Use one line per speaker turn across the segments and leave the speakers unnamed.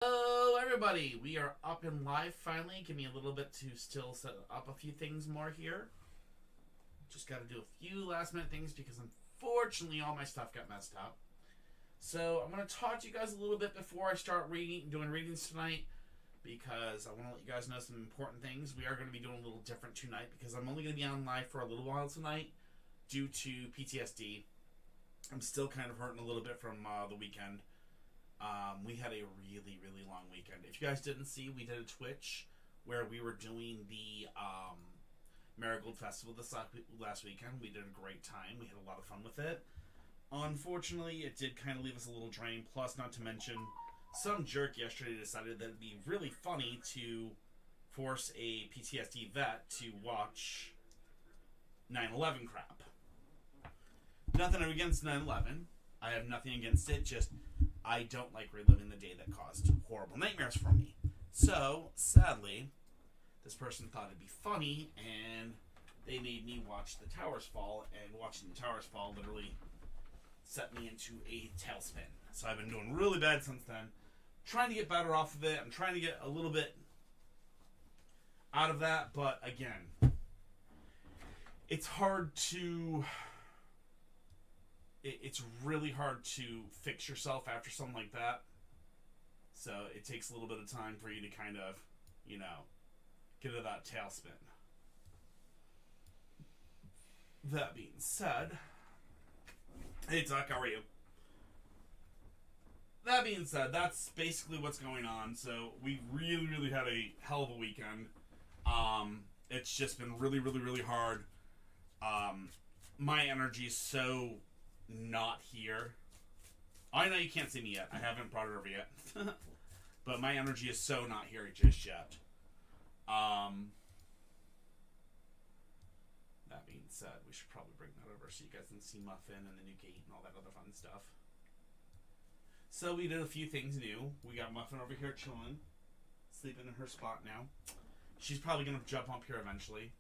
Hello, everybody. We are up and live finally. Give me a little bit to still set up a few things more here. Just got to do a few last minute things because unfortunately all my stuff got messed up. So I'm going to talk to you guys a little bit before I start doing readings tonight, because I want to let you guys know some important things. We are going to be doing a little different tonight because I'm only going to be on live for a little while tonight due to PTSD. I'm still kind of hurting a little bit from the weekend. We had a really long weekend. If you guys didn't see, we did a Twitch where we were doing the Marigold Festival this last weekend. We did a great time. We had a lot of fun with it. Unfortunately, it did kind of leave us a little drained. Plus, not to mention, some jerk yesterday decided that it'd be really funny to force a PTSD vet to watch 9/11 crap. Nothing against 9/11. I have nothing against it, just I don't like reliving the day that caused horrible nightmares for me. So, sadly, this person thought it'd be funny, and they made me watch the towers fall, and watching the towers fall literally set me into a tailspin. So I've been doing really bad since then. Trying to get better off of it. I'm trying to get a little bit out of that, but again, it's hard to... It's really hard to fix yourself after something like that. So it takes a little bit of time for you to kind of, get out of that tailspin. That being said, hey Tuck, how are you? That being said, that's basically what's going on. So we really had a hell of a weekend. It's just been really hard. My energy is so not here. I know you can't see me yet. I haven't brought it over yet. But my energy is so not here just yet. That being said, we should probably bring that over so you guys can see Muffin and the new gate and all that other fun stuff. So we did a few things new. We got Muffin over here chilling, sleeping in her spot now. She's probably going to jump up here eventually.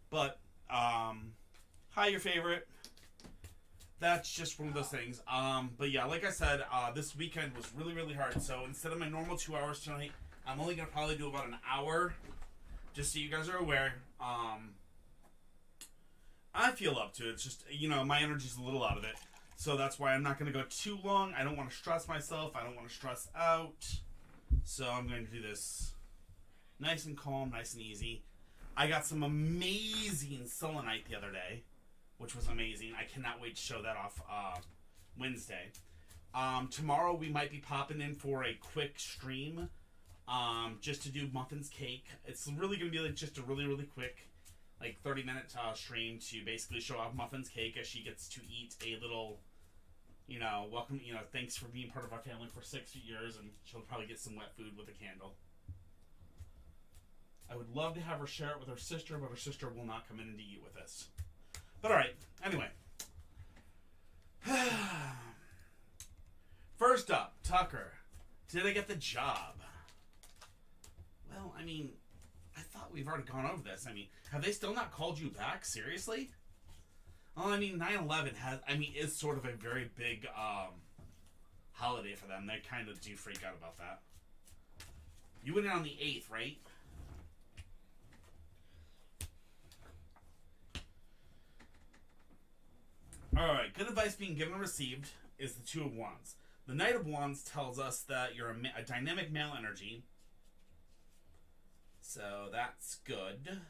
But, hi, your favorite. That's just one of those things. But yeah, like I said, this weekend was really hard. So instead of my normal 2 hours tonight, I'm only going to probably do about an hour. Just so you guys are aware. I feel up to it. It's just, my energy's a little out of it. So that's why I'm not going to go too long. I don't want to stress myself. I don't want to stress out. So I'm going to do this nice and calm, nice and easy. I got some amazing selenite the other day, which was amazing. I cannot wait to show that off Wednesday. Tomorrow we might be popping in for a quick stream just to do Muffin's cake. It's really going to be just a really quick 30-minute stream to basically show off Muffin's cake as she gets to eat a little, welcome, thanks for being part of our family for 6 years, and she'll probably get some wet food with a candle. I would love to have her share it with her sister, but her sister will not come in and eat with us. But alright, anyway. First up, Tucker. Did I get the job? Well, I thought we've already gone over this. Have they still not called you back? Seriously? Well, 9/11 is sort of a very big holiday for them. They kind of do freak out about that. You went in on the 8th, right? Alright, good advice being given and received is the 2 of Wands. The Knight of Wands tells us that you're a dynamic male energy. So that's good.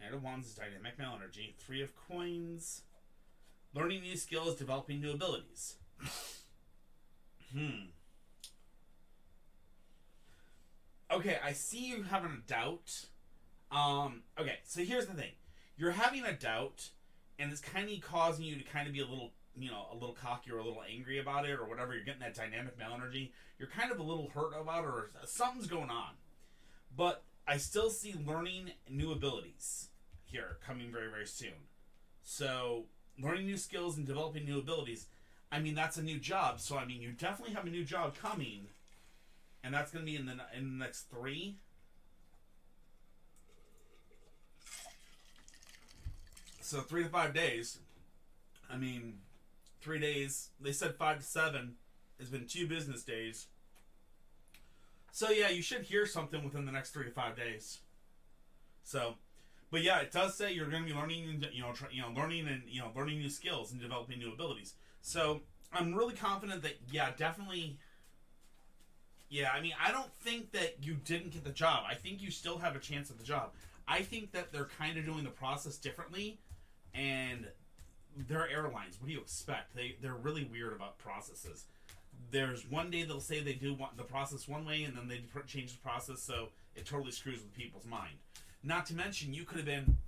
Knight of Wands is dynamic male energy. 3 of Coins. Learning new skills, developing new abilities. Okay, I see you having a doubt. Okay, so here's the thing. You're having a doubt, and it's kind of causing you to kind of be a little, a little cocky or a little angry about it or whatever. You're getting that dynamic male energy. You're kind of a little hurt about it or something's going on. But I still see learning new abilities here coming very soon. So, learning new skills and developing new abilities, that's a new job. So, you definitely have a new job coming. And that's going to be in the next 3. So 3 to 5 days. 3 days. They said 5 to 7. It's been 2 business days. So yeah, you should hear something within the next 3 to 5 days. So, but yeah, it does say you're going to be learning, learning new skills and developing new abilities. So I'm really confident that, yeah, definitely. Yeah, I mean, I don't think that you didn't get the job. I think you still have a chance at the job. I think that they're kind of doing the process differently, and they're airlines. What do you expect? They're really weird about processes. There's one day they'll say they do want the process one way, and then they change the process, so it totally screws with people's mind. Not to mention, you could have been.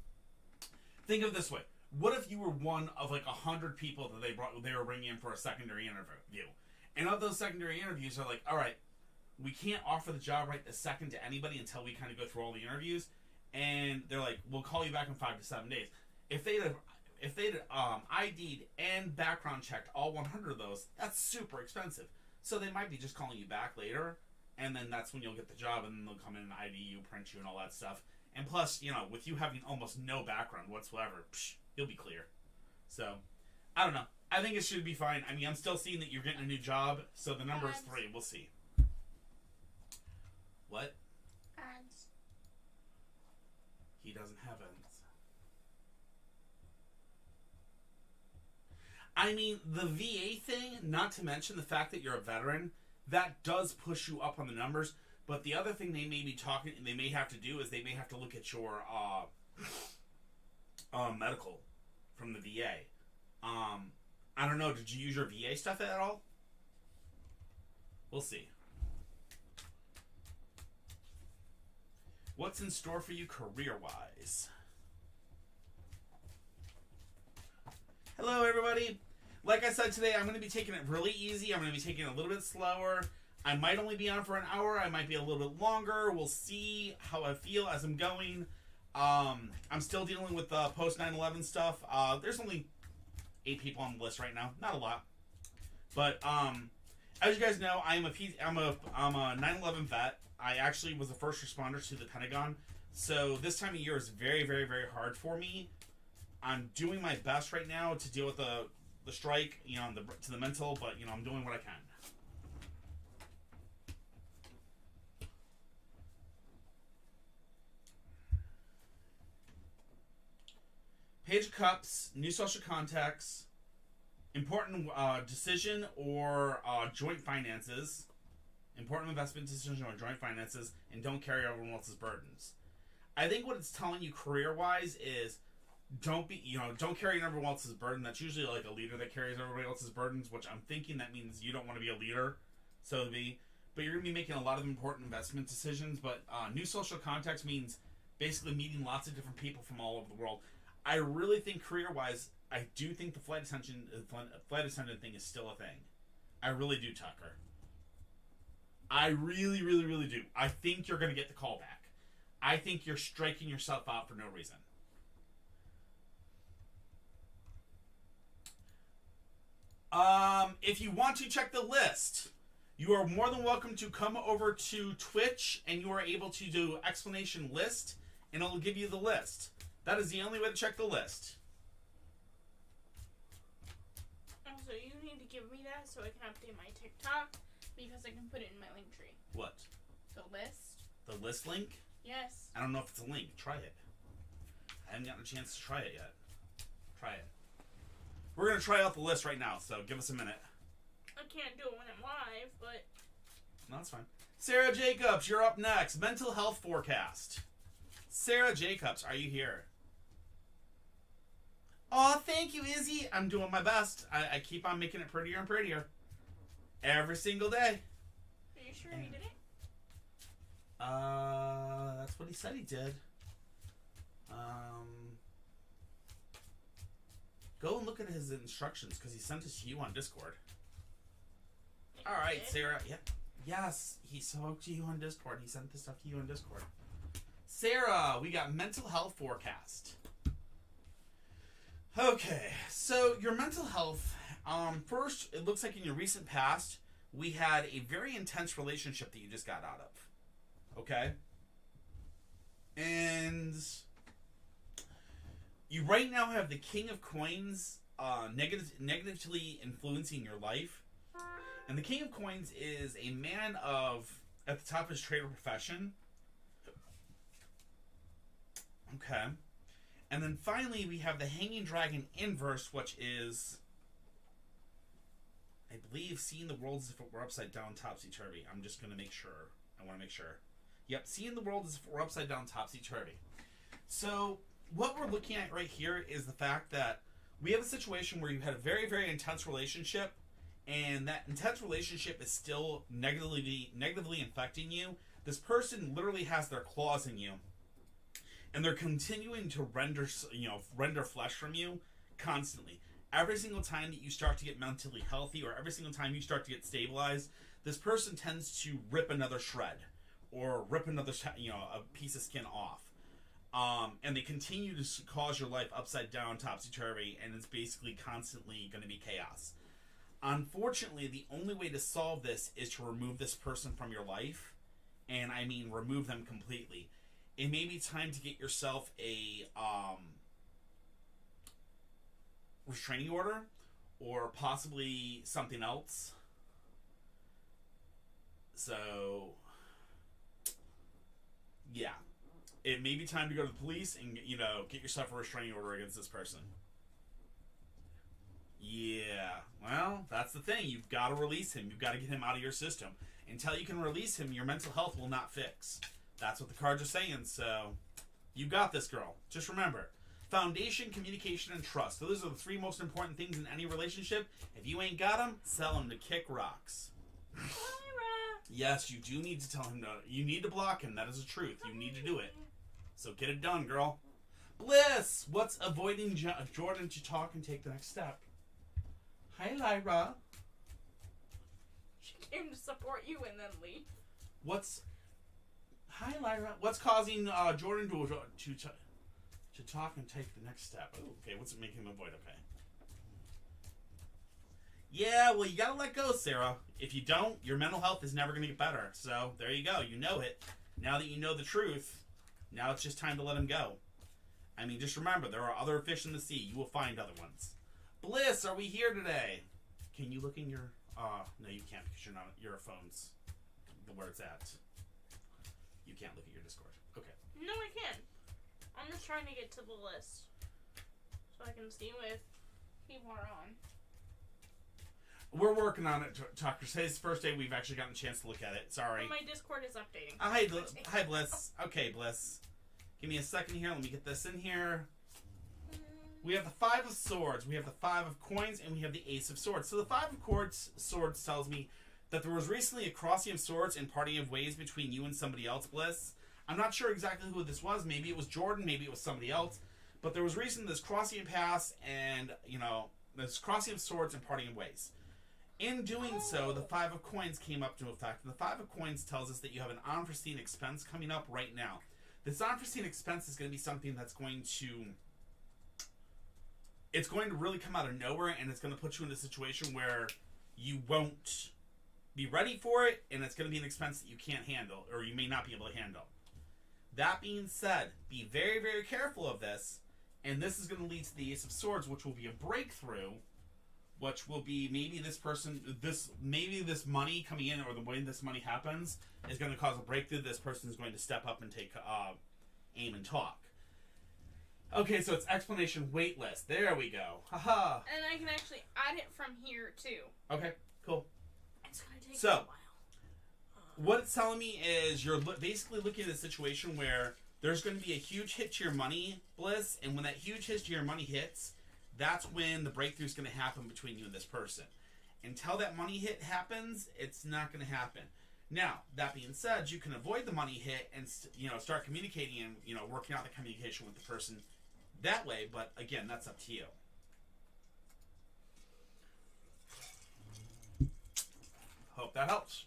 Think of it this way: what if you were one of like 100 people that they were bringing in for a secondary interview, and of those secondary interviews, are like, all right, we can't offer the job right this second to anybody until we kind of go through all the interviews, and they're like, we'll call you back in 5 to 7 days. If they'd ID'd and background checked all 100 of those, that's super expensive. So they might be just calling you back later, and then that's when you'll get the job, and then they'll come in and ID you, print you, and all that stuff. And plus, with you having almost no background whatsoever, you'll be clear. So, I don't know. I think it should be fine. I mean, I'm still seeing that you're getting a new job, so the number is 3. We'll see. What?
Ads.
He doesn't have ads. I mean, the VA thing, not to mention the fact that you're a veteran, that does push you up on the numbers. But the other thing they may have to do is they may have to look at your medical from the VA. I don't know. Did you use your VA stuff at all? We'll see. What's in store for you career-wise? Hello, everybody. Like I said today, I'm going to be taking it really easy. I'm going to be taking it a little bit slower. I might only be on for an hour. I might be a little bit longer. We'll see how I feel as I'm going. I'm still dealing with the post 9/11 stuff. There's only 8 people on the list right now. Not a lot. But as you guys know, I'm a 9/11 vet. I actually was the first responder to the Pentagon. So this time of year is very, very, very hard for me. I'm doing my best right now to deal with the strike, to the mental, but I'm doing what I can. Page of Cups, new social contacts, important decision or joint finances, important investment decision or joint finances, and don't carry everyone else's burdens. I think what it's telling you career-wise is don't carry everyone else's burden. That's usually like a leader that carries everybody else's burdens, which I'm thinking that means you don't want to be a leader, but you're going to be making a lot of important investment decisions. But new social contacts means basically meeting lots of different people from all over the world. I really think career-wise, I do think the flight attendant thing is still a thing. I really do, Tucker. I really, really, really do. I think you're going to get the call back. I think you're striking yourself out for no reason. If you want to check the list, you are more than welcome to come over to Twitch, and you are able to do explanation list, and it'll give you the list. That is the only way to check the list.
Also, you need to give me that so I can update my TikTok, because I can put it in my link tree.
What?
The list.
The list link?
Yes.
I don't know if it's a link. Try it. I haven't gotten a chance to try it yet. Try it. We're going to try out the list right now, so give us a minute.
I can't do it when I'm live, but...
No, that's fine. Sarah Jacobs, you're up next. Mental health forecast. Sarah Jacobs, are you here? Oh, thank you, Izzy. I'm doing my best. I keep on making it prettier and prettier. Every single day.
Are you sure he did it?
That's what he said he did. Go and look at his instructions, because he sent it to you on Discord. All right, Sarah. Yeah. Yes, he spoke to you on Discord. He sent this stuff to you on Discord. Sarah, we got mental health forecast. Okay, so your mental health. First, it looks like in your recent past, we had a very intense relationship that you just got out of. Okay? And you right now have the King of Coins negatively influencing your life. And the King of Coins is a man of, at the top of his trade or profession. Okay. And then finally we have the Hanging Dragon inverse, which is, I believe, seeing the world as if it were upside down, topsy-turvy. I'm just going to make sure. I want to make sure. Yep, seeing the world as if it were upside down, topsy-turvy. So what we're looking at right here is the fact that we have a situation where you had a very, very intense relationship, and that intense relationship is still negatively infecting you. This person literally has their claws in you, and they're continuing to render flesh from you constantly. Every single time that you start to get mentally healthy, or every single time you start to get stabilized, this person tends to rip another shred, or rip another, a piece of skin off. And they continue to cause your life upside down, topsy-turvy, and it's basically constantly going to be chaos. Unfortunately, the only way to solve this is to remove this person from your life, and I mean remove them completely. It may be time to get yourself a restraining order, or possibly something else. So, yeah. It may be time to go to the police and, get yourself a restraining order against this person. Yeah. Well, that's the thing. You've got to release him. You've got to get him out of your system. Until you can release him, your mental health will not fix. That's what the cards are saying, so you got this, girl. Just remember, foundation, communication, and trust. So those are the three most important things in any relationship. If you ain't got them, sell them to kick rocks. Yes, you do need to tell him no. You need to block him. That is the truth. You need to do it. So get it done, girl. Bliss! What's avoiding Jordan to talk and take the next step? Hi, Lyra.
She came to support you and then leave.
Hi, Lyra. What's causing Jordan to talk and take the next step? Oh, okay. What's it making him avoid? Okay. Yeah, well, you gotta let go, Sarah. If you don't, your mental health is never gonna get better. So, there you go. You know it. Now that you know the truth, now it's just time to let him go. I mean, just remember, there are other fish in the sea. You will find other ones. Bliss, are we here today? Can you look in your... no, you can't because you're not... Your phone's where it's at. You can't look at your Discord. Okay.
No, I can. I'm just trying to get to the list so I can see if people are on.
We're working on it, Tucker. Today's the first day we've actually gotten a chance to look at it. Sorry.
Well, my Discord is updating.
Hi, Bliss. Okay, Bliss. Give me a second here. Let me get this in here. We have the Five of Swords, we have the Five of Coins, and we have the Ace of Swords. So the Five of Swords tells me that there was recently a crossing of swords and parting of ways between you and somebody else, Bliss. I'm not sure exactly who this was. Maybe it was Jordan, maybe it was somebody else. But there was recently this crossing of paths and, this crossing of swords and parting of ways. In doing so, the Five of Coins came up to effect. The Five of Coins tells us that you have an unforeseen expense coming up right now. This unforeseen expense is going to be something that's going to... It's going to really come out of nowhere, and it's going to put you in a situation where you won't be ready for it, and it's going to be an expense that you can't handle, or you may not be able to handle. That being said, be very, very careful of this, and this is going to lead to the Ace of Swords, which will be a breakthrough, which will be maybe this money coming in, or the way this money happens, is going to cause a breakthrough. This person is going to step up and take aim and talk. Okay, so it's explanation waitlist. There we go. Haha.
And I can actually add it from here, too.
Okay, cool.
It's going to take a while.
What it's telling me is you're basically looking at a situation where there's going to be a huge hit to your money, Bliss, and when that huge hit to your money hits, that's when the breakthrough is going to happen between you and this person. Until that money hit happens, it's not going to happen. Now, that being said, you can avoid the money hit and start communicating and working out the communication with the person that way, but again, that's up to you. Hope that helps.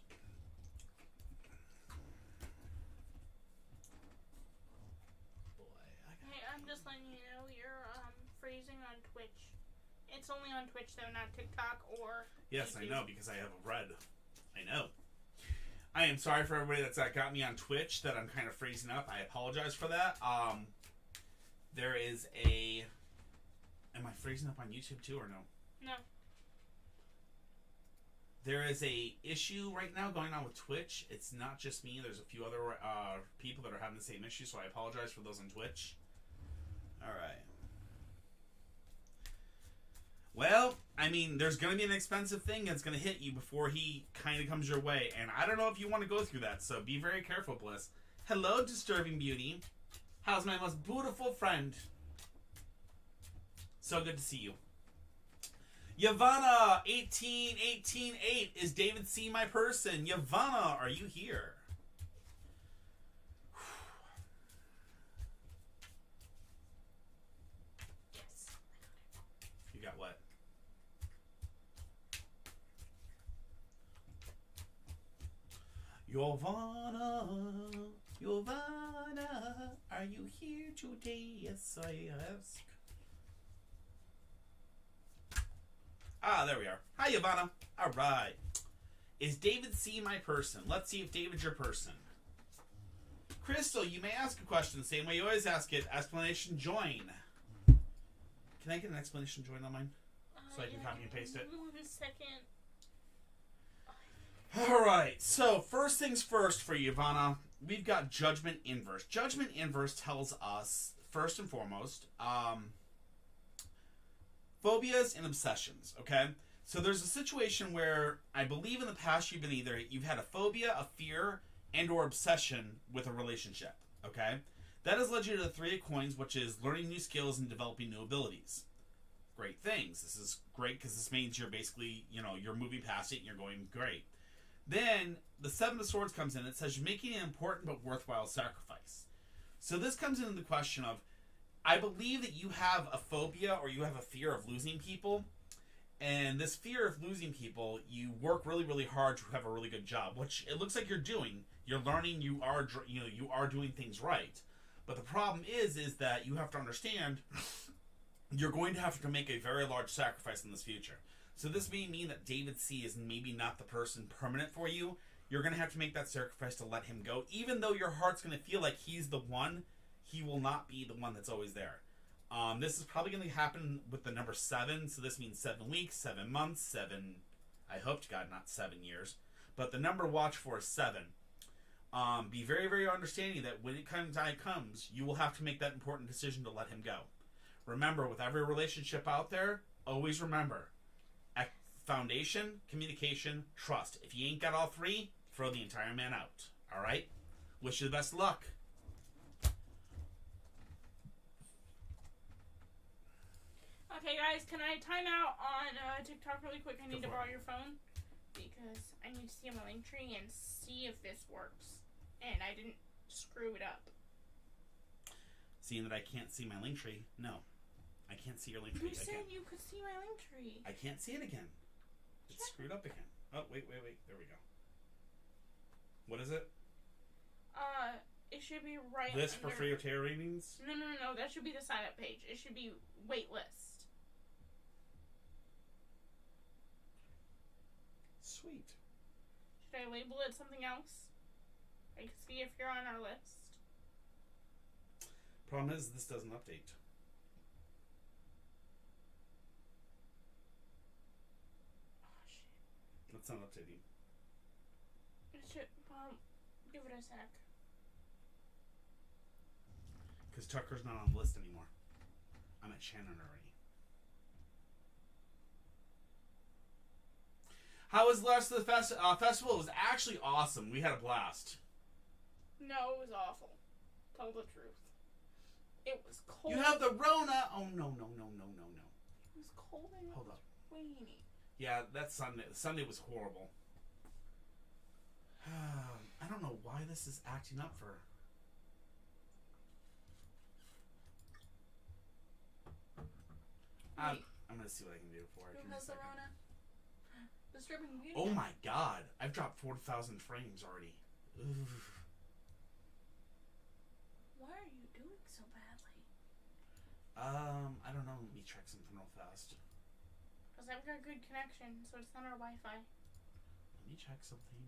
Hey, I'm just letting you know you're freezing on Twitch. It's only on Twitch though, not TikTok or
Yes,
YouTube.
I know, because I have a red. I know. I am sorry for everybody that's got me on Twitch that I'm kind of freezing up. I apologize for that. There is a... Am I freezing up on YouTube too or no?
No.
There is a issue right now going on with Twitch. It's not just me. There's a few other people that are having the same issue, so I apologize for those on Twitch. All right. Well, I mean, there's going to be an expensive thing that's going to hit you before he kind of comes your way, and I don't know if you want to go through that, so be very careful, Bliss. Hello, Disturbing Beauty. How's my most beautiful friend? So good to see you. Yavanna 18188 is David C. my person? Yavanna, are you here?
Yes.
You got what? Yavanna, are you here today? Yes, I ask. Ah, there we are. Hi, Yavanna. All right. Is David C. my person? Let's see if David's your person. Crystal, you may ask a question the same way you always ask it. Explanation join. Can I get an explanation join on mine? So I can copy and paste it?
1 second.
Alright, so first things first for you, Yavanna. We've got Judgment Inverse. Judgment Inverse tells us, first and foremost, phobias and obsessions, okay? So there's a situation where I believe in the past you've had a phobia, a fear, and or obsession with a relationship, okay? That has led you to the 3 of coins, which is learning new skills and developing new abilities. Great things. This is great because this means you're basically, you're moving past it and you're going great. Then the 7 of Swords comes in. It says you're making an important but worthwhile sacrifice. So this comes into the question of, I believe that you have a phobia or you have a fear of losing people. And this fear of losing people, you work really, really hard to have a really good job, which it looks like you're doing. You're learning, you are doing things right. But the problem is that you have to understand you're going to have to make a very large sacrifice in this future. So this may mean that David C. is maybe not the person permanent for you. You're going to have to make that sacrifice to let him go. Even though your heart's going to feel like he's the one, he will not be the one that's always there. This is probably going to happen with the number 7. So this means 7 weeks, 7 months, 7... I hope to God not 7 years. But the number watch for is 7. Be very, very understanding that when it comes, you will have to make that important decision to let him go. Remember, with every relationship out there, always remember, foundation, communication, trust. If you ain't got all 3, throw the entire man out. All right? Wish you the best of luck.
Okay, guys, can I time out on TikTok really quick? I need to borrow your phone because I need to see my link tree and see if this works. And I didn't screw it up.
Seeing that I can't see my link tree, no. I can't see your link tree.
You said you could see my link tree.
I can't see it again. It's screwed up again. Oh, wait. There we go. What is it?
It should be right
List
under...
for free tarot readings?
No. That should be the sign-up page. It should be wait list.
Sweet.
Should I label it something else? I can see if you're on our list.
Problem is, this doesn't update.
Oh, shit.
That's not updating.
It should, give it a sec.
Because Tucker's not on the list anymore. I'm at Shannon already. How was the rest of the festival? It was actually awesome. We had a blast.
No, it was awful. Tell the truth. It was cold.
You have the Rona. Oh, no.
It was cold and it was rainy.
Yeah, that's Sunday. Sunday was horrible. I don't know why this is acting up for... I'm going to see what I can do for it.
Who has the Rona? Disturbing Beauty?
Oh my god. I've dropped 4,000 frames already. Oof.
Why are you doing so badly?
I don't know. Let me check something real fast.
Because I've got good connection, so it's not our Wi-Fi.
Let me check something.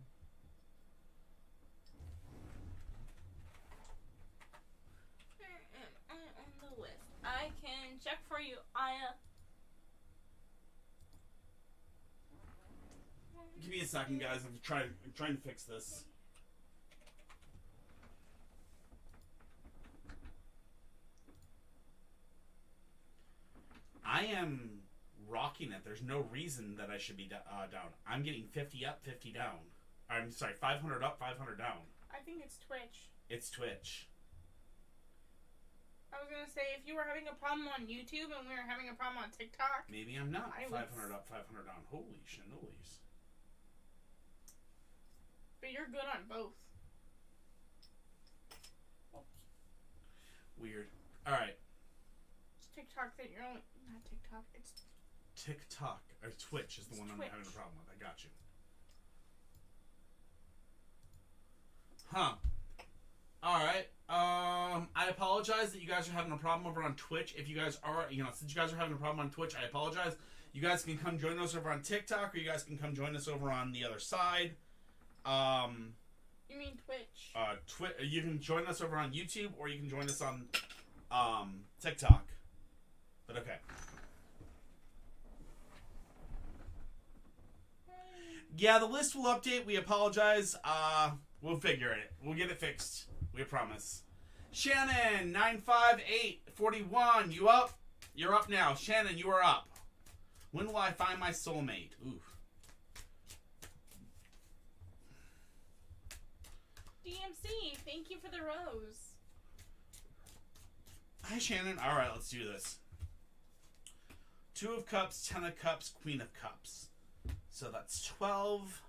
Where am I on the list? I can check for you, Aya.
Give me a second, guys. I'm trying to fix this. I am rocking it. There's no reason that I should be down. I'm getting 50 up, 50 down. I'm sorry, 500 up, 500 down.
I think it's Twitch.
It's Twitch.
I was gonna say, if you were having a problem on YouTube and we were having a problem on TikTok...
Maybe I'm not. 500 up, 500 down. Holy shinolies.
But you're good on both. Oops.
Weird. Alright.
It's TikTok that you're only... Not TikTok, it's...
TikTok. Or Twitch is the one
Twitch.
I'm having a problem with. I got you. Huh. Alright. I apologize that you guys are having a problem over on Twitch. If you guys are, since you guys are having a problem on Twitch, I apologize. You guys can come join us over on TikTok, or you guys can come join us over on the other side.
You mean Twitch?
You can join us over on YouTube, or you can join us on, TikTok. But okay. Yeah, the list will update. We apologize. We'll figure it. We'll get it fixed. We promise. Shannon, 95841. You up? You're up now. Shannon, you are up. When will I find my soulmate? Ooh.
DMC, thank you for the rose.
Hi, Shannon. All right, let's do this. 2 of Cups, 10 of Cups, Queen of Cups. So that's 12.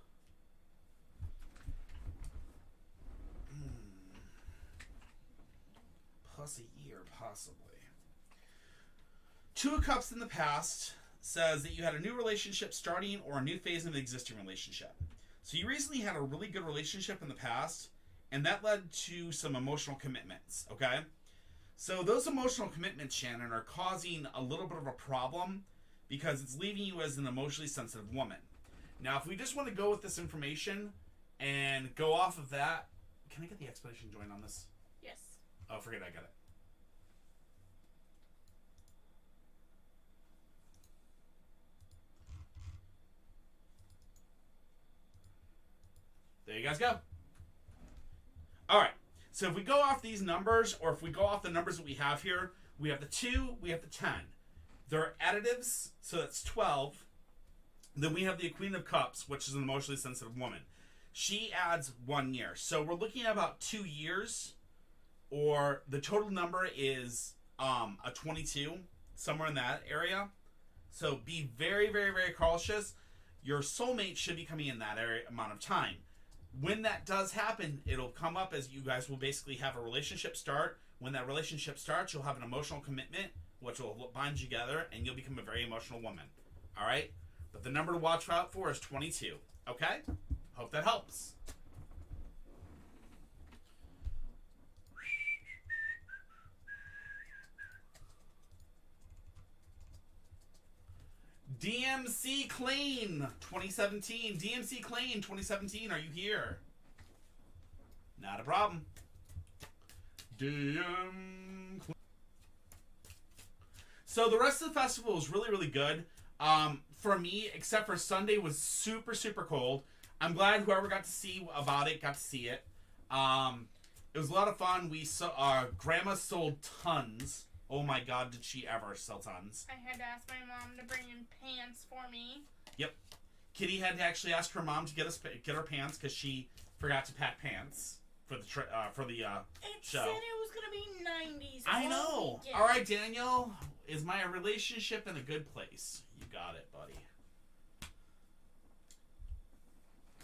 Plus a year, possibly. 2 of Cups in the past says that you had a new relationship starting or a new phase of an existing relationship. So you recently had a really good relationship in the past, and that led to some emotional commitments, okay? So those emotional commitments, Shannon, are causing a little bit of a problem because it's leaving you as an emotionally sensitive woman. Now, if we just want to go with this information and go off of that... Can I get the explanation join on this?
Yes.
Oh, forget I got it. There you guys go. Alright, so if we go off these numbers, or if we go off the numbers that we have here, we have the 2, we have the 10. They're additives, so that's 12. Then we have the Queen of Cups, which is an emotionally sensitive woman. She adds 1 year. So we're looking at about 2 years, or the total number is a 22, somewhere in that area. So be very, very, very cautious. Your soulmate should be coming in that amount of time. When that does happen, it'll come up as you guys will basically have a relationship start. When that relationship starts, you'll have an emotional commitment, which will bind you together, and you'll become a very emotional woman. All right? But the number to watch out for is 22. Okay? Hope that helps. DMC Clean 2017. DMC Clean 2017. Are you here? Not a problem. So the rest of the festival was really, really good. For me, except for Sunday, was super, super cold. I'm glad whoever got to see about it got to see it. It was a lot of fun. We saw Grandma sold tons. Oh my God, did she ever sell tons?
I had to ask my mom to bring in pants for me.
Yep. Kitty had to actually ask her mom to get her pants because she forgot to pack pants for the show.
It said it was gonna be 90s.
I know.
Weekend.
All right, Daniel. Is my relationship in a good place? You got it, buddy.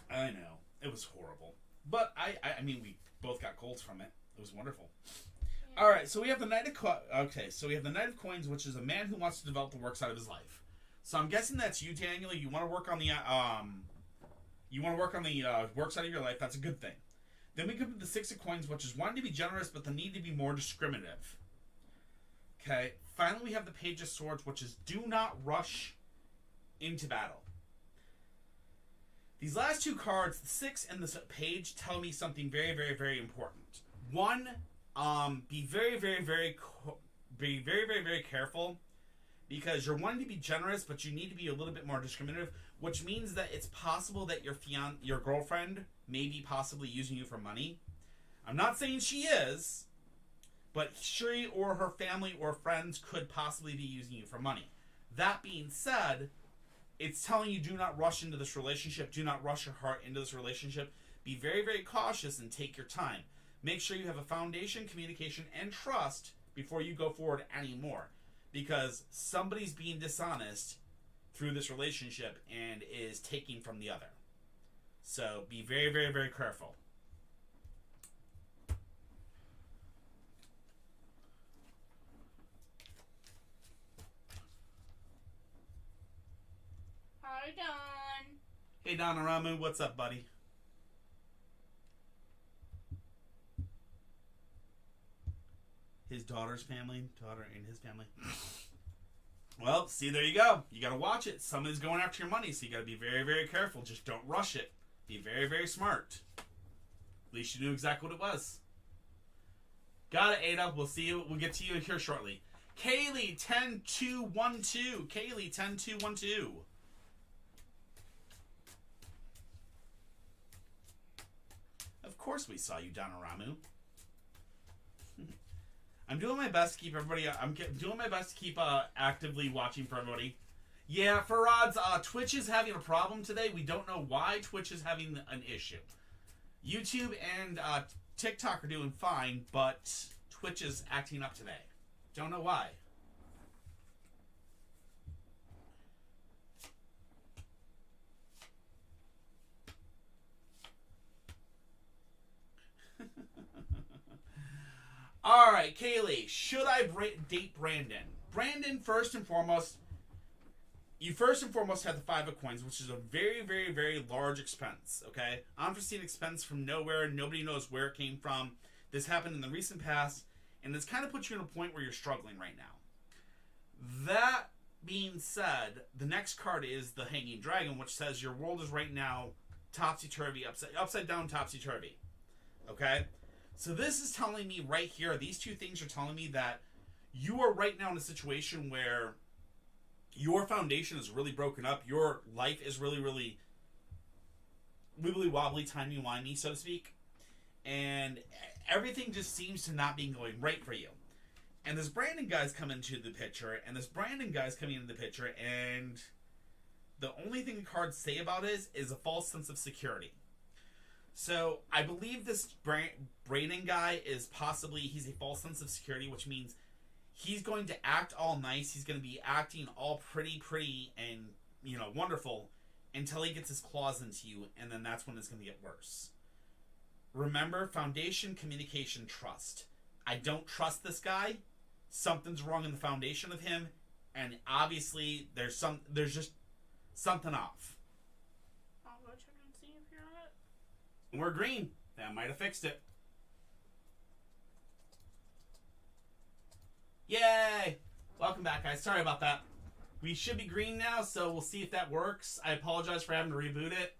I know. It was horrible. But, I mean, we both got colds from it. It was wonderful. Yeah. All right, so we have the Knight of so we have the Knight of Coins, which is a man who wants to develop the work side of his life. So I'm guessing that's you, Daniel. You want to work on the work side of your life. That's a good thing. Then we come to the Six of Coins, which is wanting to be generous, but the need to be more discriminative. Okay. Finally, we have the Page of Swords, which is do not rush into battle. These last 2 cards, the 6 and the Page, tell me something very, very, very important. One, be very, very, very, very careful, because you're wanting to be generous, but you need to be a little bit more discriminative. which means that it's possible that your girlfriend may be possibly using you for money. I'm not saying she is, but she or her family or friends could possibly be using you for money. That being said, it's telling you do not rush into this relationship. Do not rush your heart into this relationship. Be very, very cautious and take your time. Make sure you have a foundation, communication, and trust before you go forward anymore. Because somebody's being dishonest through this relationship and is taking from the other. So be very, very, very careful.
Hi, Don.
Hey, Don Aramu, what's up, buddy? His daughter and his family. Well, see, there you go. You gotta watch it. Somebody's going after your money, so you gotta be very, very careful. Just don't rush it. Be very, very smart. At least you knew exactly what it was. Got it, Ada. We'll see you. We'll get to you here shortly. Kaylee 10212. Kaylee 10212. Of course we saw you, Donaramu. I'm doing my best to keep everybody. I'm doing my best to keep actively watching for everybody. Yeah, Farad's Twitch is having a problem today. We don't know why Twitch is having an issue. YouTube and TikTok are doing fine, but Twitch is acting up today. Don't know why. Alright, Kaylee, should I date Brandon? Brandon, first and foremost, you have the 5 of coins, which is a very, very, very large expense, okay? Unforeseen expense from nowhere. Nobody knows where it came from. This happened in the recent past, and this kind of puts you in a point where you're struggling right now. That being said, the next card is the Hanging Dragon, which says your world is right now topsy-turvy, upside down topsy-turvy, okay? So this is telling me right here, these two things are telling me that you are right now in a situation where your foundation is really broken up. Your life is really, really wibbly wobbly, timey-wimey, so to speak. And everything just seems to not be going right for you. And this Brandon guy's coming into the picture, and the only thing the cards say about it is a false sense of security. So, I believe this Brandon guy is he's a false sense of security, which means he's going to act all nice. He's going to be acting all pretty, and, wonderful until he gets his claws into you, and then that's when it's going to get worse. Remember, foundation, communication, trust. I don't trust this guy. Something's wrong in the foundation of him, and obviously there's just something off.
I'll go check and see if you're on it.
We're green. That might have fixed it. Yay! Welcome back, guys. Sorry about that. We should be green now, so we'll see if that works. I apologize for having to reboot it.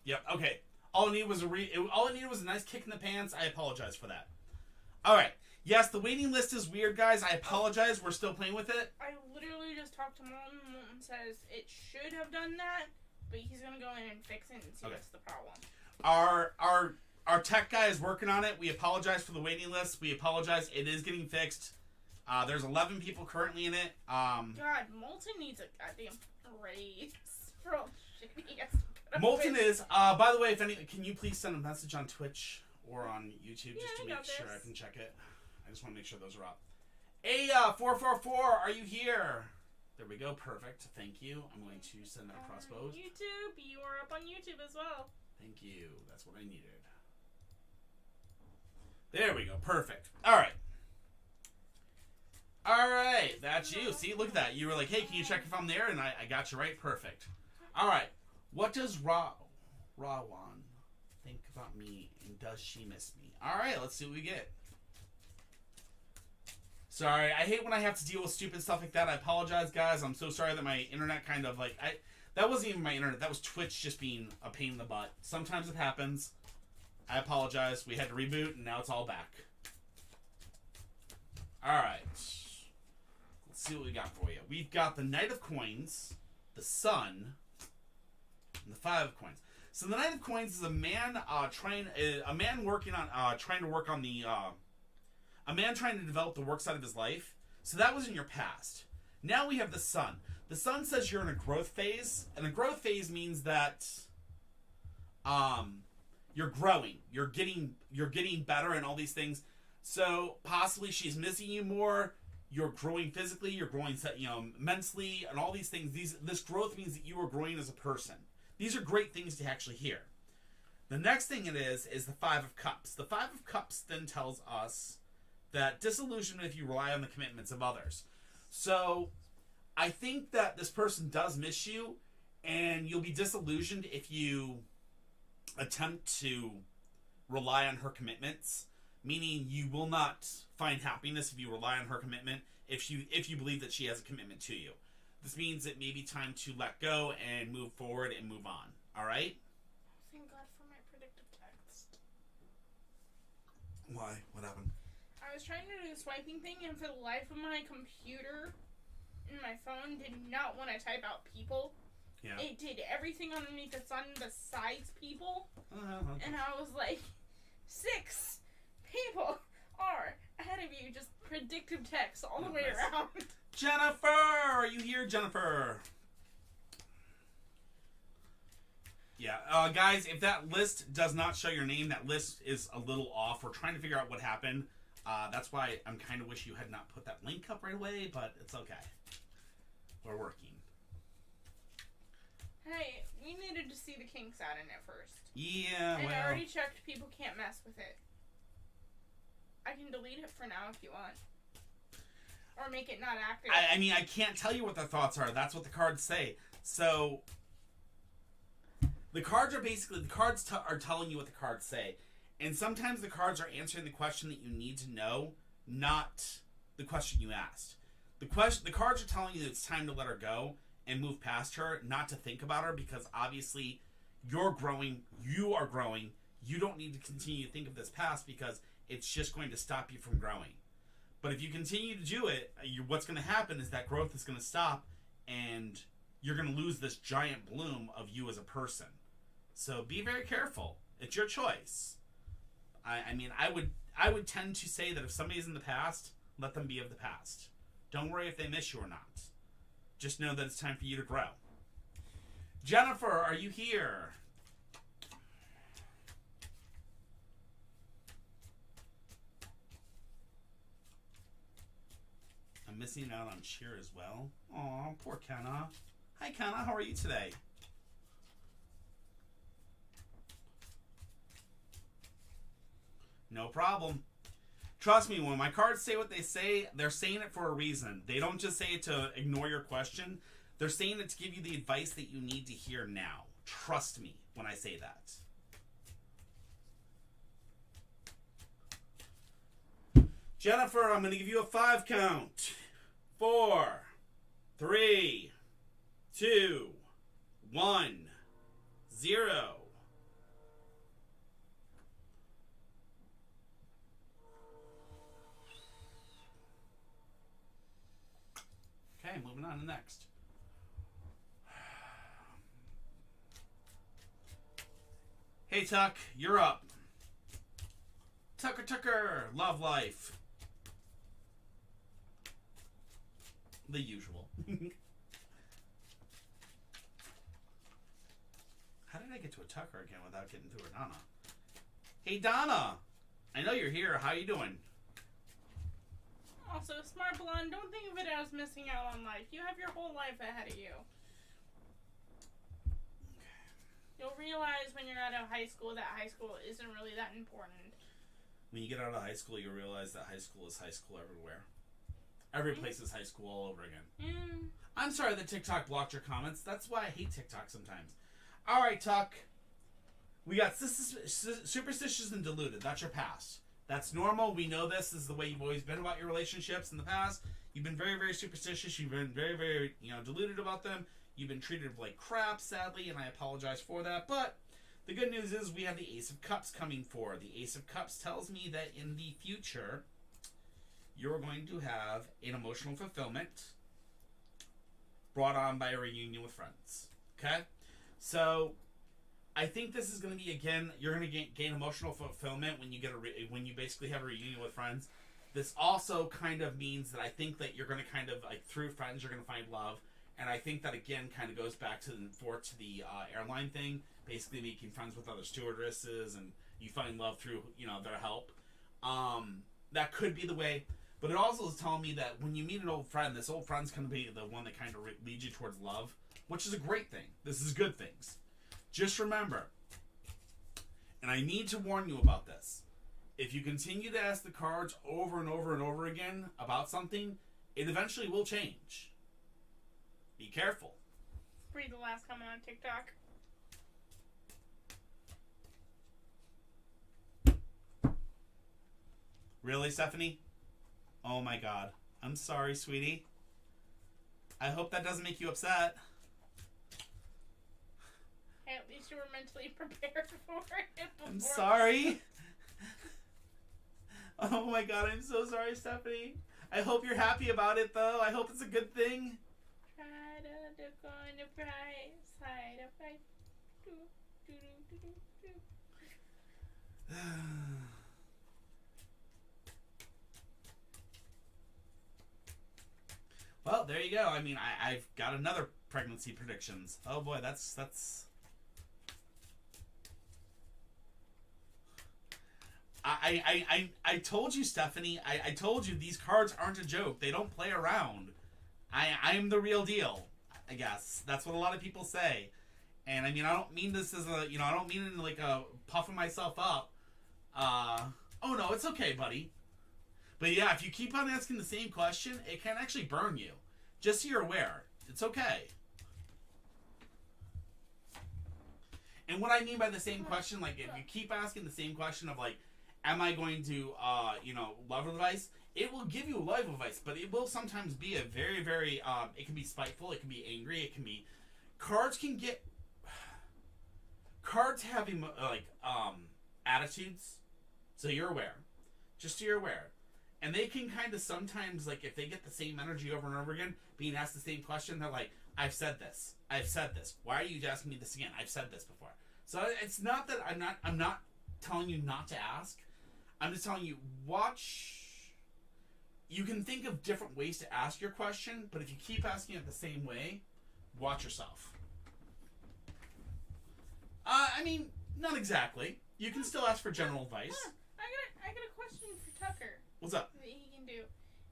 Yep. Okay. All I needed was a nice kick in the pants. I apologize for that. All right. Yes, the waiting list is weird, guys. I apologize. We're still playing with it.
I literally just talked to Molten. Molten says it should have done that, but he's gonna go in and fix it and see what's the problem.
Our tech guy is working on it. We apologize for the waiting list. We apologize. It is getting fixed. There's 11 people currently in it.
God, Molten needs a goddamn raise for all the shit he has to
Molten is. By the way, can you please send a message on Twitch or on YouTube just to make sure I can check it? I just want to make sure those are up. Hey, 444, are you here? There we go. Perfect. Thank you. I'm going to send that crossbow.
YouTube, you are up on YouTube as well.
Thank you. That's what I needed. There we go. Perfect. All right. All right. That's you. See, look at that. You were like, hey, can you check if I'm there? And I got you right. Perfect. All right. What does Rawan think about me, and does she miss me? All right. Let's see what we get. Sorry, I hate when I have to deal with stupid stuff like that. I apologize, guys. I'm so sorry that my internet kind of that wasn't even my internet. That was Twitch just being a pain in the butt. Sometimes it happens. I apologize. We had to reboot, and now it's all back. All right. Let's see what we got for you. We've got the Knight of Coins, the Sun, and the Five of Coins. So the Knight of Coins is a man trying to work on the a man trying to develop the work side of his life. So that was in your past. Now we have the Sun. The Sun says you're in a growth phase, and a growth phase means that you're growing, you're getting better, and all these things. So possibly she's missing you more. You're growing physically, you're growing, mentally, and all these things. This growth means that you are growing as a person. These are great things to actually hear. The next thing it is the Five of Cups. The Five of Cups then tells us that disillusionment if you rely on the commitments of others. So I think that this person does miss you, and you'll be disillusioned if you attempt to rely on her commitments. Meaning you will not find happiness if you rely on her commitment, if you believe that she has a commitment to you. This means it may be time to let go and move forward and move on. All right?
Thank God for my predictive text.
Why? What happened?
I was trying to do the swiping thing, and for the life of my computer and my phone did not want to type out people.
Yeah.
It did everything underneath the sun besides people.
Okay.
And I was like, 6 people are ahead of you. Just predictive text all the way around.
Jennifer! Are you here, Jennifer? Yeah, guys, if that list does not show your name, that list is a little off. We're trying to figure out what happened. That's why I'm kind of wish you had not put that link up right away, but it's okay. We're working.
Hey, we needed to see the kinks out in it first.
Yeah,
and
well.
I already checked people can't mess with it. I can delete it for now if you want. Or make it not active.
I mean, I can't tell you what their thoughts are. That's what the cards say. So, the cards are basically, are telling you what the cards say. And sometimes the cards are answering the question that you need to know, not the question you asked. The cards are telling you that it's time to let her go and move past her, not to think about her, because obviously you're growing, you are growing. You don't need to continue to think of this past because it's just going to stop you from growing. But if you continue to do it, what's going to happen is that growth is going to stop, and you're going to lose this giant bloom of you as a person. So be very careful. It's your choice. I mean, I would tend to say that if somebody's in the past, let them be of the past. Don't worry if they miss you or not. Just know that it's time for you to grow. Jennifer, are you here? I'm missing out on cheer as well. Aw, poor Kenna. Hi, Kenna. How are you today? No problem. Trust me, when my cards say what they say, they're saying it for a reason. They don't just say it to ignore your question. They're saying it to give you the advice that you need to hear now. Trust me when I say that. Jennifer, I'm going to give you a 5 count. 4, 3, 2, 1, 0. Okay, moving on to next. Hey, Tuck, you're up. Tucker, love life. The usual. How did I get to a Tucker again without getting through a Donna? Hey, Donna. I know you're here. How you doing?
Also, smart blonde, don't think of it as missing out on life. You have your whole life ahead of you. You'll realize when you're out of high school that high school isn't really that important.
When you get out of high school, you realize that high school is high school everywhere. Every place is high school all over again. I'm sorry that TikTok blocked your comments. That's why I hate TikTok sometimes. All right, Tuck. We got superstitious and deluded. That's your past. That's normal. We know this is the way you've always been about your relationships in the past. You've been very, very superstitious. You've been very, very, deluded about them. You've been treated like crap, sadly, and I apologize for that. But the good news is we have the Ace of Cups coming forward. The Ace of Cups tells me that in the future, you're going to have an emotional fulfillment. brought on by a reunion with friends. Okay? So, I think this is going to be, again, you're going to gain emotional fulfillment when you get when you basically have a reunion with friends. This also kind of means that I think that you're going to kind of, like, through friends, you're going to find love. And I think that, again, kind of goes back to the airline thing, basically making friends with other stewardesses, and you find love through, their help. That could be the way. But it also is telling me that when you meet an old friend, this old friend's going to be the one that kind of leads you towards love, which is a great thing. This is good things. Just remember, and I need to warn you about this, if you continue to ask the cards over and over and over again about something, it eventually will change. Be careful.
Read the last comment on TikTok.
Really, Stephanie? Oh my god. I'm sorry, sweetie. I hope that doesn't make you upset.
At least you were mentally prepared for it before.
I'm sorry. Oh my god, I'm so sorry, Stephanie. I hope you're happy about it, though. I hope it's a good thing.
Try to look on the bright side of life. Do, do, do, do, do.
Well, there you go. I mean, I've got another pregnancy predictions. Oh boy, that's... I told you, Stephanie. I told you these cards aren't a joke. They don't play around. I'm the real deal, I guess. That's what a lot of people say. And I mean, I don't mean this as a, I don't mean it like a puffing myself up. Oh no, it's okay, buddy. But yeah, if you keep on asking the same question, it can actually burn you. Just so you're aware. It's okay. And what I mean by the same question, like, if you keep asking the same question of, like, am I going to, love advice? It will give you life advice, but it will sometimes be a very, very, it can be spiteful, it can be angry, it can be... Cards have, attitudes, so you're aware. Just so you're aware. And they can kind of sometimes, like, if they get the same energy over and over again, being asked the same question, they're like, I've said this. Why are you asking me this again? I've said this before. So it's not that I'm not telling you not to ask. I'm just telling you, watch. You can think of different ways to ask your question, but if you keep asking it the same way, watch yourself. I mean, not exactly. You can still ask for general advice.
I got a question for Tucker.
What's up?
That he can do.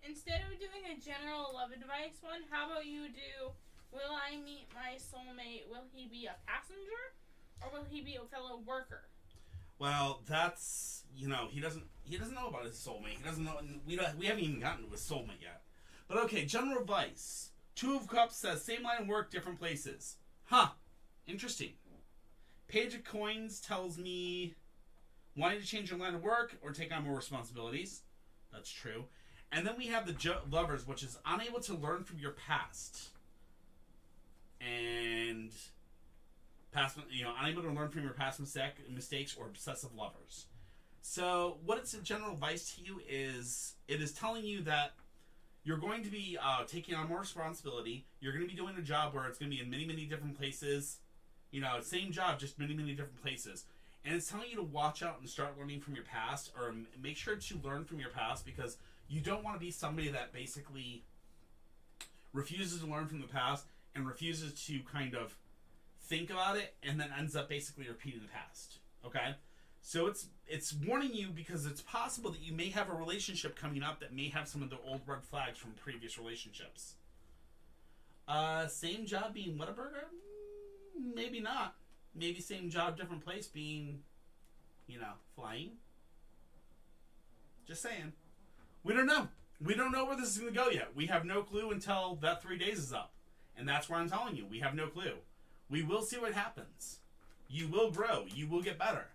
Instead of doing a general love advice one, how about you do, will I meet my soulmate? Will he be a passenger? Or will he be a fellow worker?
Well, that's, he doesn't know about his soulmate. He doesn't know, we haven't even gotten to his soulmate yet. But okay, general advice. 2 of Cups says, same line of work, different places. Huh. Interesting. Page of Coins tells me, wanting to change your line of work or take on more responsibilities. That's true. And then we have the Lovers, which is unable to learn from your past. And... unable to learn from your past mistakes or obsessive lovers. So, what it's a general advice to you is, it is telling you that you're going to be taking on more responsibility. You're going to be doing a job where it's going to be in many, many different places. Same job, just many, many different places. And it's telling you to watch out and start learning from your past, or make sure to learn from your past, because you don't want to be somebody that basically refuses to learn from the past and refuses to kind of think about it and then ends up basically repeating the past. Okay? So it's warning you because it's possible that you may have a relationship coming up that may have some of the old red flags from previous relationships. Same job being Whataburger? Maybe not. Maybe same job, different place being, flying. Just saying. We don't know. We don't know where this is going to go yet. We have no clue until that 3 days is up. And that's where I'm telling you. We have no clue. We will see what happens. You will grow. You will get better.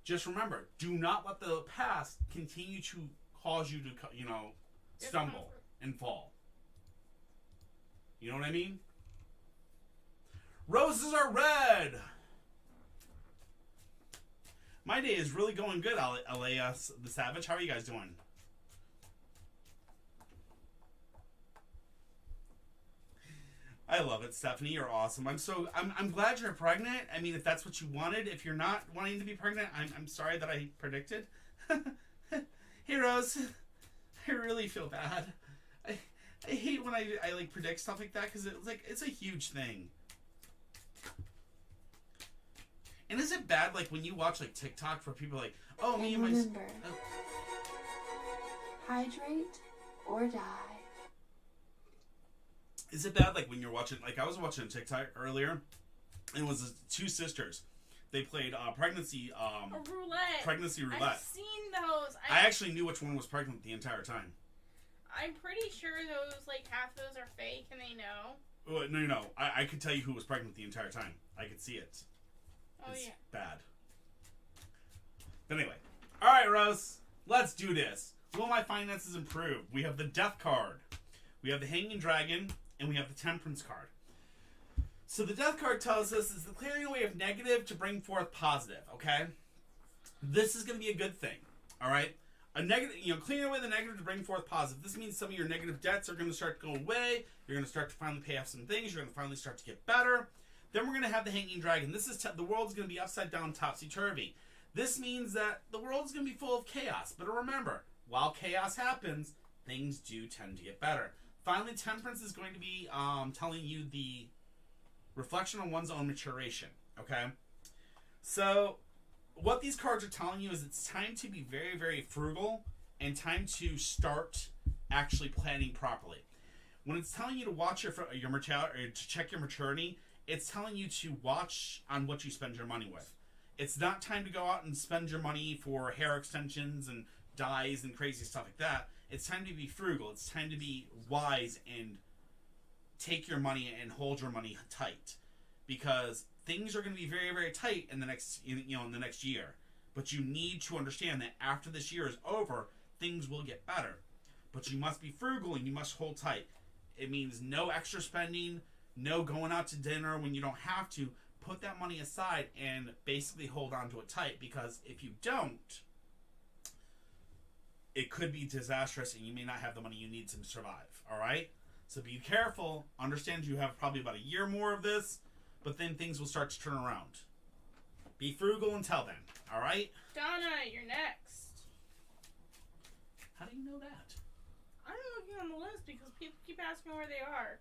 Just remember, do not let the past continue to cause you to, stumble and fall. You know what I mean? Roses are red! My day is really going good, Elias the Savage. How are you guys doing? I I love it, Stephanie. You're awesome. I'm glad you're pregnant. I mean, if that's what you wanted. If you're not wanting to be pregnant, I'm sorry that I predicted. Heroes, I really feel bad. I hate when I like predict stuff like that because it's a huge thing. And is it bad like when you watch like TikTok for people like, oh, me and my
remember, hydrate or die.
Is it bad like when you're watching, like I was watching TikTok earlier, and it was two sisters. They played pregnancy
roulette.
Pregnancy roulette.
I've seen those.
I actually knew which one was pregnant the entire time.
I'm pretty sure those, like, half those are fake and they know.
No. I could tell you who was pregnant the entire time. I could see it.
Oh,
it's
yeah.
bad. But anyway. Alright, Rose. Let's do this. Will my finances improve? We have the Death card. We have the Hanging Dragon. And we have the Temperance card. So the Death card tells us is the clearing away of negative to bring forth positive, okay? This is going to be a good thing, all right? A negative, clearing away the negative to bring forth positive. This means some of your negative debts are going to start to go away. You're going to start to finally pay off some things. You're going to finally start to get better. Then we're going to have the Hanging Dragon. This is the world's going to be upside down, topsy-turvy. This means that the world's going to be full of chaos. But remember, while chaos happens, things do tend to get better. Finally, Temperance is going to be telling you the reflection on one's own maturation, okay? So, what these cards are telling you is it's time to be very, very frugal and time to start actually planning properly. When it's telling you to watch your maturity, or to check your maturity, it's telling you to watch on what you spend your money with. It's not time to go out and spend your money for hair extensions and dyes and crazy stuff like that. It's time to be frugal. It's time to be wise and take your money and hold your money tight, because things are going to be very, very tight in the next, in the next year. But you need to understand that after this year is over, things will get better. But you must be frugal and you must hold tight. It means no extra spending, no going out to dinner when you don't have to. Put that money aside and basically hold on to it tight, because if you don't, it could be disastrous and you may not have the money you need to survive, all right? So be careful. Understand you have probably about a year more of this, but then things will start to turn around. Be frugal until then, all right?
Donna, you're next.
How do you know that?
I'm looking on the list because people keep asking where they are.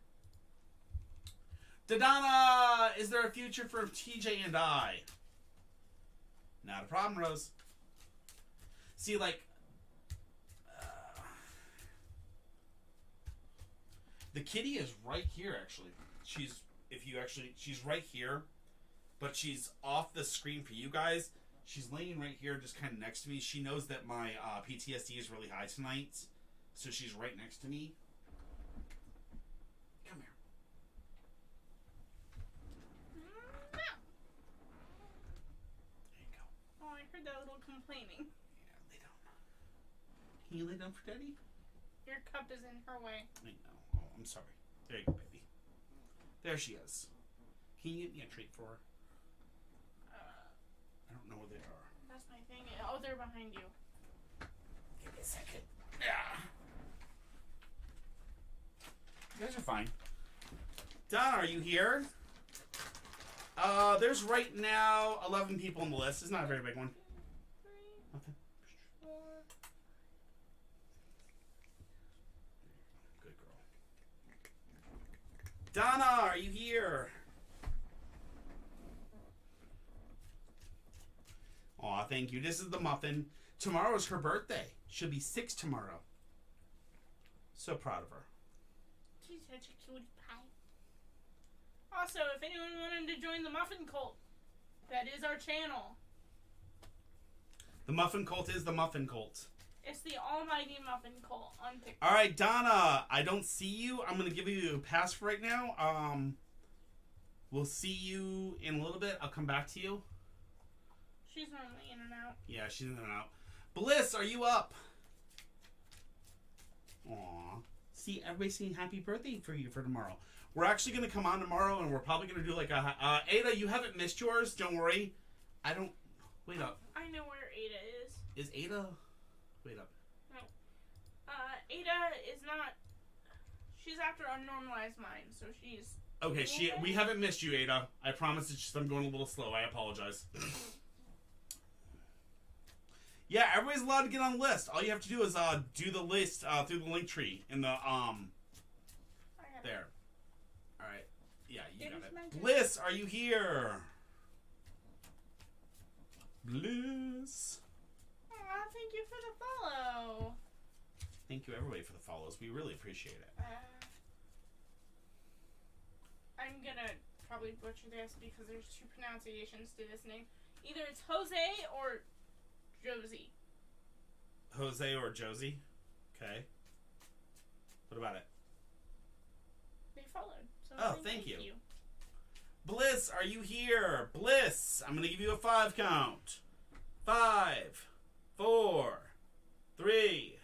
Donna, is there a future for TJ and I? Not a problem, Rose. See, like, the kitty is right here, actually. She's right here, but she's off the screen for you guys. She's laying right here, just kind of next to me. She knows that my PTSD is really high tonight, so she's right next to me. Come here.
No.
There you go.
Oh, I heard that little complaining.
Yeah, lay down. Can you lay down for Daddy?
Your cup is in her way.
I know. Oh, I'm sorry. There you go, baby. There she is. Can you get me a treat for her? I don't know where they are.
That's my thing. Oh, they're behind you.
Give me a second. Yeah. You guys are fine. Donna, are you here? There's right now 11 people on the list. It's not a very big one.
3,
Okay.
4.
Good girl. Donna, are you here? Aw, thank you. This is the muffin. Tomorrow's her birthday. She'll be 6 tomorrow. So proud of her.
She's such a cutie pie. Also, if anyone wanted to join the Muffin Cult, that is our channel.
The Muffin Cult is the Muffin Cult.
It's the Almighty Muffin Cult on TikTok.
All right, Donna, I don't see you. I'm going to give you a pass for right now. We'll see you in a little bit. I'll come back to you.
She's normally in and out.
Yeah, she's in and out. Bliss, are you up? Aw. See, everybody's saying happy birthday for you for tomorrow. We're actually going to come on tomorrow, and we're probably going to do like a... Ada, you haven't missed yours. Don't worry. I don't... Wait up.
I know where Ada is.
Is Ada... Wait up.
No. Ada is not... She's after Unnormalized Mind, so she's
Okay, we haven't missed you, Ada. I promise. It's just I'm going a little slow. I apologize. Yeah, everybody's allowed to get on the list. All you have to do is do the list through the link tree in the there. All right. Yeah, you got it. Bliss, are you here? Bliss.
Aw, thank you for the follow.
Thank you, everybody, for the follows. We really appreciate it.
I'm gonna probably butcher this because there's two pronunciations to this name. Either it's Jose or Josie.
Jose or Josie? Okay. What about it?
They followed. So
oh, thank you. Bliss, are you here? Bliss, I'm going to give you a 5 count. 5, 4, 3,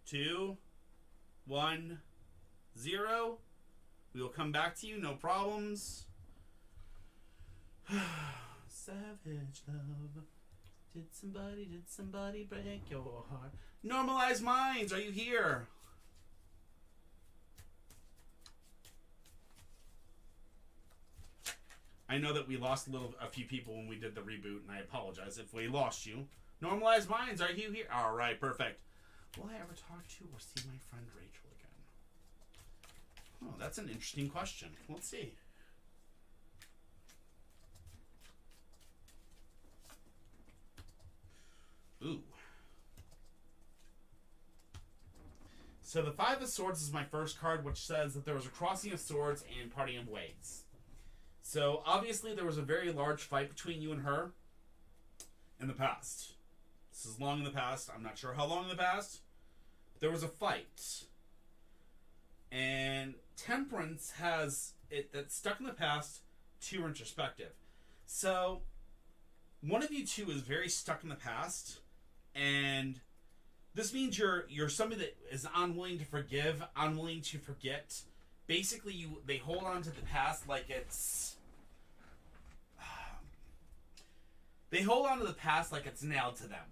2, 1, 0. We will come back to you, no problems. Savage love. Did somebody break your heart? Normalized Minds, are you here? I know that we lost a few people when we did the reboot, and I apologize if we lost you. Normalized Minds, are you here? All right, perfect. Will I ever talk to or see my friend Rachel again? Oh, that's an interesting question. Let's see. Ooh. So the 5 of Swords is my first card, which says that there was a crossing of swords and parting of ways. So obviously there was a very large fight between you and her in the past. This is long in the past. I'm not sure how long in the past. But there was a fight. And Temperance has it that's stuck in the past to introspective. So one of you two is very stuck in the past, and this means you're somebody that is unwilling to forgive, unwilling to forget. Basically, they hold on to the past like it's they hold on to the past like it's nailed to them.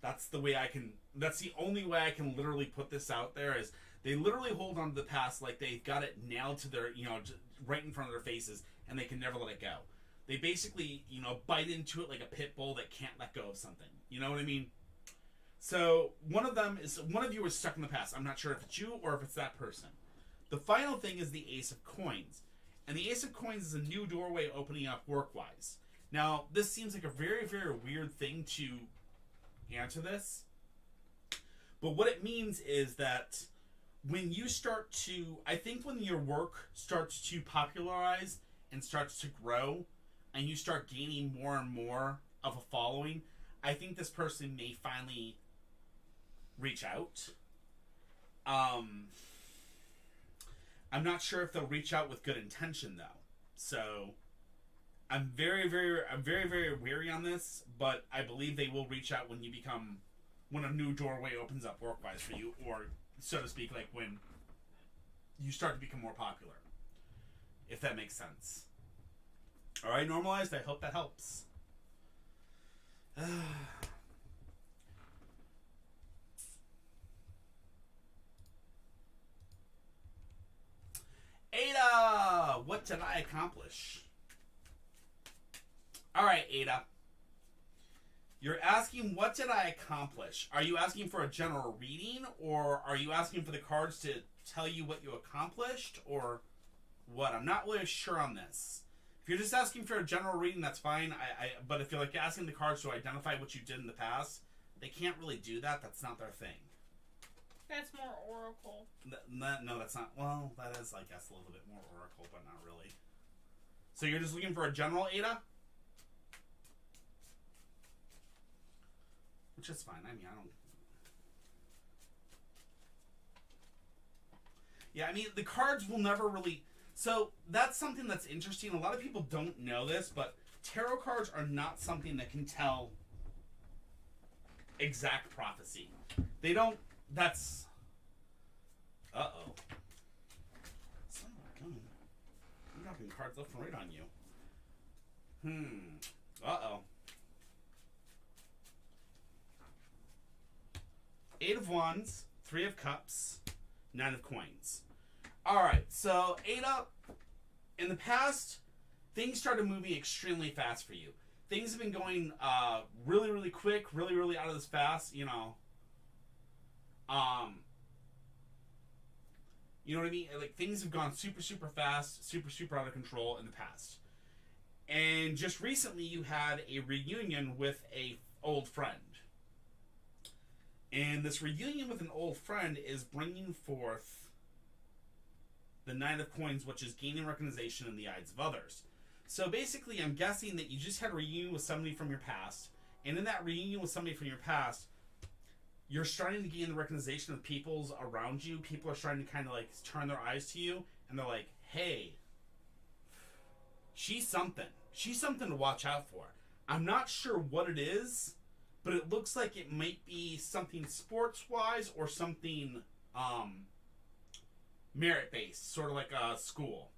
That's the only way I can literally put this out there is they literally hold on to the past like they've got it nailed to their, right in front of their faces, and they can never let it go. They basically, bite into it like a pit bull that can't let go of something. You know what I mean? So one of you is stuck in the past. I'm not sure if it's you or if it's that person. The final thing is the Ace of Coins. And the Ace of Coins is a new doorway opening up work-wise. Now, this seems like a very, very weird thing to answer this. But what it means is that when you start to, I think when your work starts to popularize and starts to grow, and you start gaining more and more of a following, I think this person may finally reach out. I'm not sure if they'll reach out with good intention, though. So I'm very, very wary on this, but I believe they will reach out when a new doorway opens up work-wise for you, or so to speak, like when you start to become more popular, if that makes sense. All right, Normalized, I hope that helps. Ada, what did I accomplish? All right, Ada. You're asking, what did I accomplish? Are you asking for a general reading, or are you asking for the cards to tell you what you accomplished, or what? I'm not really sure on this. If you're just asking for a general reading, that's fine. But if you're like asking the cards to identify what you did in the past, they can't really do that. That's not their thing.
That's more oracle.
No, that's not. Well, that is, I guess, a little bit more oracle, but not really. So you're just looking for a general, Ada? Which is fine. I mean, I don't... Yeah, I mean, the cards will never really... So, that's something that's interesting. A lot of people don't know this, but tarot cards are not something that can tell exact prophecy. They don't... That's... Uh-oh. Son of a gun. I'm dropping cards left and right on you. Uh-oh. 8 of Wands, 3 of Cups, 9 of Coins. Alright, so Ada, in the past, things started moving extremely fast for you. Things have been going really, really quick, really, really out of this fast, you know. You know what I mean? Like, things have gone super, super fast, super, super out of control in the past. And just recently, you had a reunion with a old friend. And this reunion with an old friend is bringing forth the Knight of Coins, which is gaining recognition in the eyes of others. So basically, I'm guessing that you just had a reunion with somebody from your past. And in that reunion with somebody from your past, you're starting to gain the recognition of people's around you. People are starting to kind of like turn their eyes to you. And they're like, hey, she's something. She's something to watch out for. I'm not sure what it is, but it looks like it might be something sports-wise or something merit-based, sort of like a school.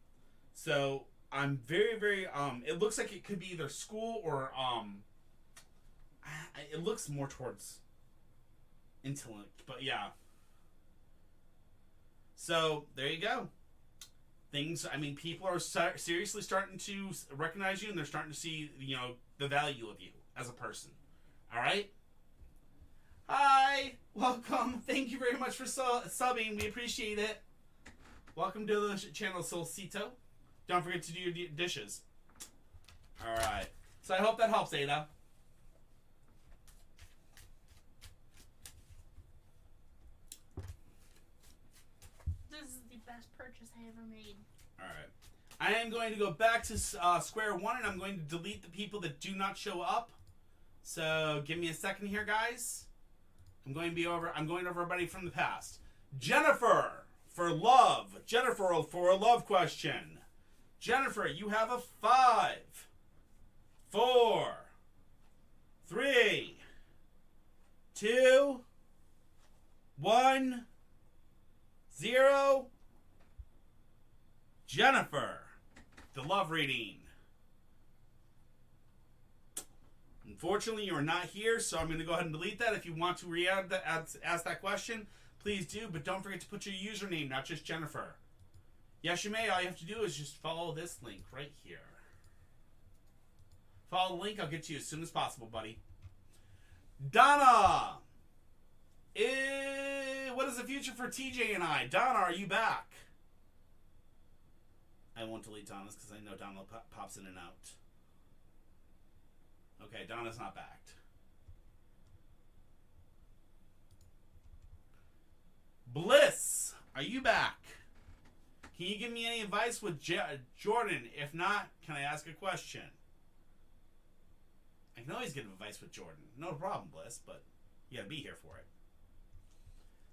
So I'm very, very, it looks like it could be either school or, it looks more towards intellect, but yeah. So there you go. Things, I mean, people are seriously starting to recognize you, and they're starting to see, you know, the value of you as a person. All right? Hi! Welcome. Thank you very much for subbing. We appreciate it. Welcome to the channel, Solcito. Don't forget to do your dishes. All right. So I hope that helps, Ada.
Purchase I ever made.
Alright. I am going to go back to square one, and I'm going to delete the people that do not show up. So give me a second here, guys. I'm going over everybody from the past. Jennifer for love. Jennifer for a love question. Jennifer, you have a 5, 4, 3, 2, 1, 0. Jennifer, the love reading. Unfortunately, you are not here, so I'm going to go ahead and delete that. If you want to ask that question, please do, but don't forget to put your username, not just Jennifer. Yes, you may. All you have to do is just follow this link right here. Follow the link. I'll get to you as soon as possible, buddy. Donna! What is the future for TJ and I? Donna, are you back? I won't delete Donna's because I know Donna pops in and out. Okay, Donna's not backed. Bliss, are you back? Can you give me any advice with Jordan? If not, can I ask a question? I can always give advice with Jordan. No problem, Bliss, but you gotta be here for it.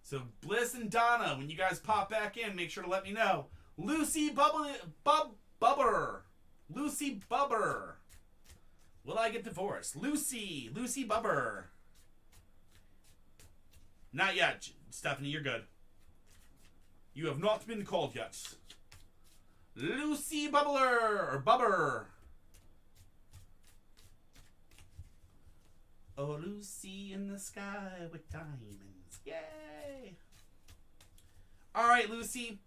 So Bliss and Donna, when you guys pop back in, make sure to let me know. Lucy Bubber. Lucy Bubber. Will I get divorced? Lucy Bubber. Not yet, Stephanie, you're good. You have not been called yet. Lucy Bubbler, or Bubber. Oh, Lucy in the sky with diamonds. Yay! All right, Lucy.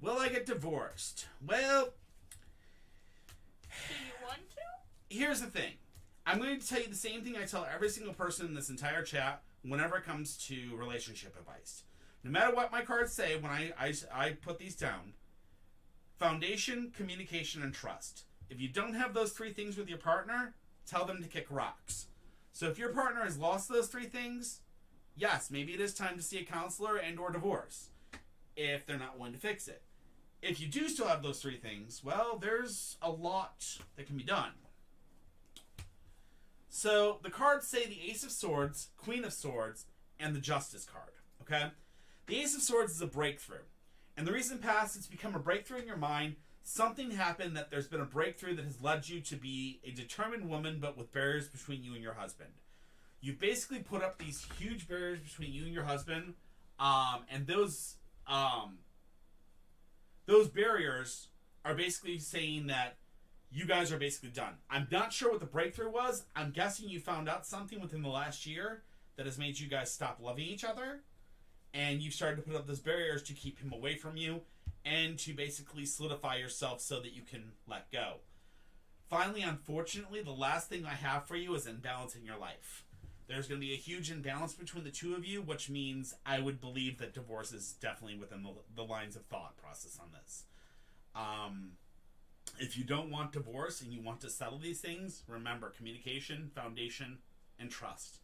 Will I get divorced? Well,
do you want to?
Here's the thing. I'm going to tell you the same thing I tell every single person in this entire chat whenever it comes to relationship advice. No matter what my cards say when I put these down, foundation, communication, and trust. If you don't have those 3 things with your partner, tell them to kick rocks. So if your partner has lost those 3 things, yes, maybe it is time to see a counselor and or divorce if they're not willing to fix it. If you do still have those 3 things, well, there's a lot that can be done. So the cards say the Ace of Swords, Queen of Swords, and the Justice card, okay? The Ace of Swords is a breakthrough. And the reason past it's become a breakthrough in your mind, something happened that there's been a breakthrough that has led you to be a determined woman, but with barriers between you and your husband. You've basically put up these huge barriers between you and your husband, and those barriers are basically saying that you guys are basically done. I'm not sure what the breakthrough was. I'm guessing you found out something within the last year that has made you guys stop loving each other, and you've started to put up those barriers to keep him away from you, and to basically solidify yourself so that you can let go. Finally, unfortunately, the last thing I have for you is imbalance in your life. There's going to be a huge imbalance between the two of you, which means I would believe that divorce is definitely within the lines of thought process on this. If you don't want divorce and you want to settle these things, remember communication, foundation, and trust.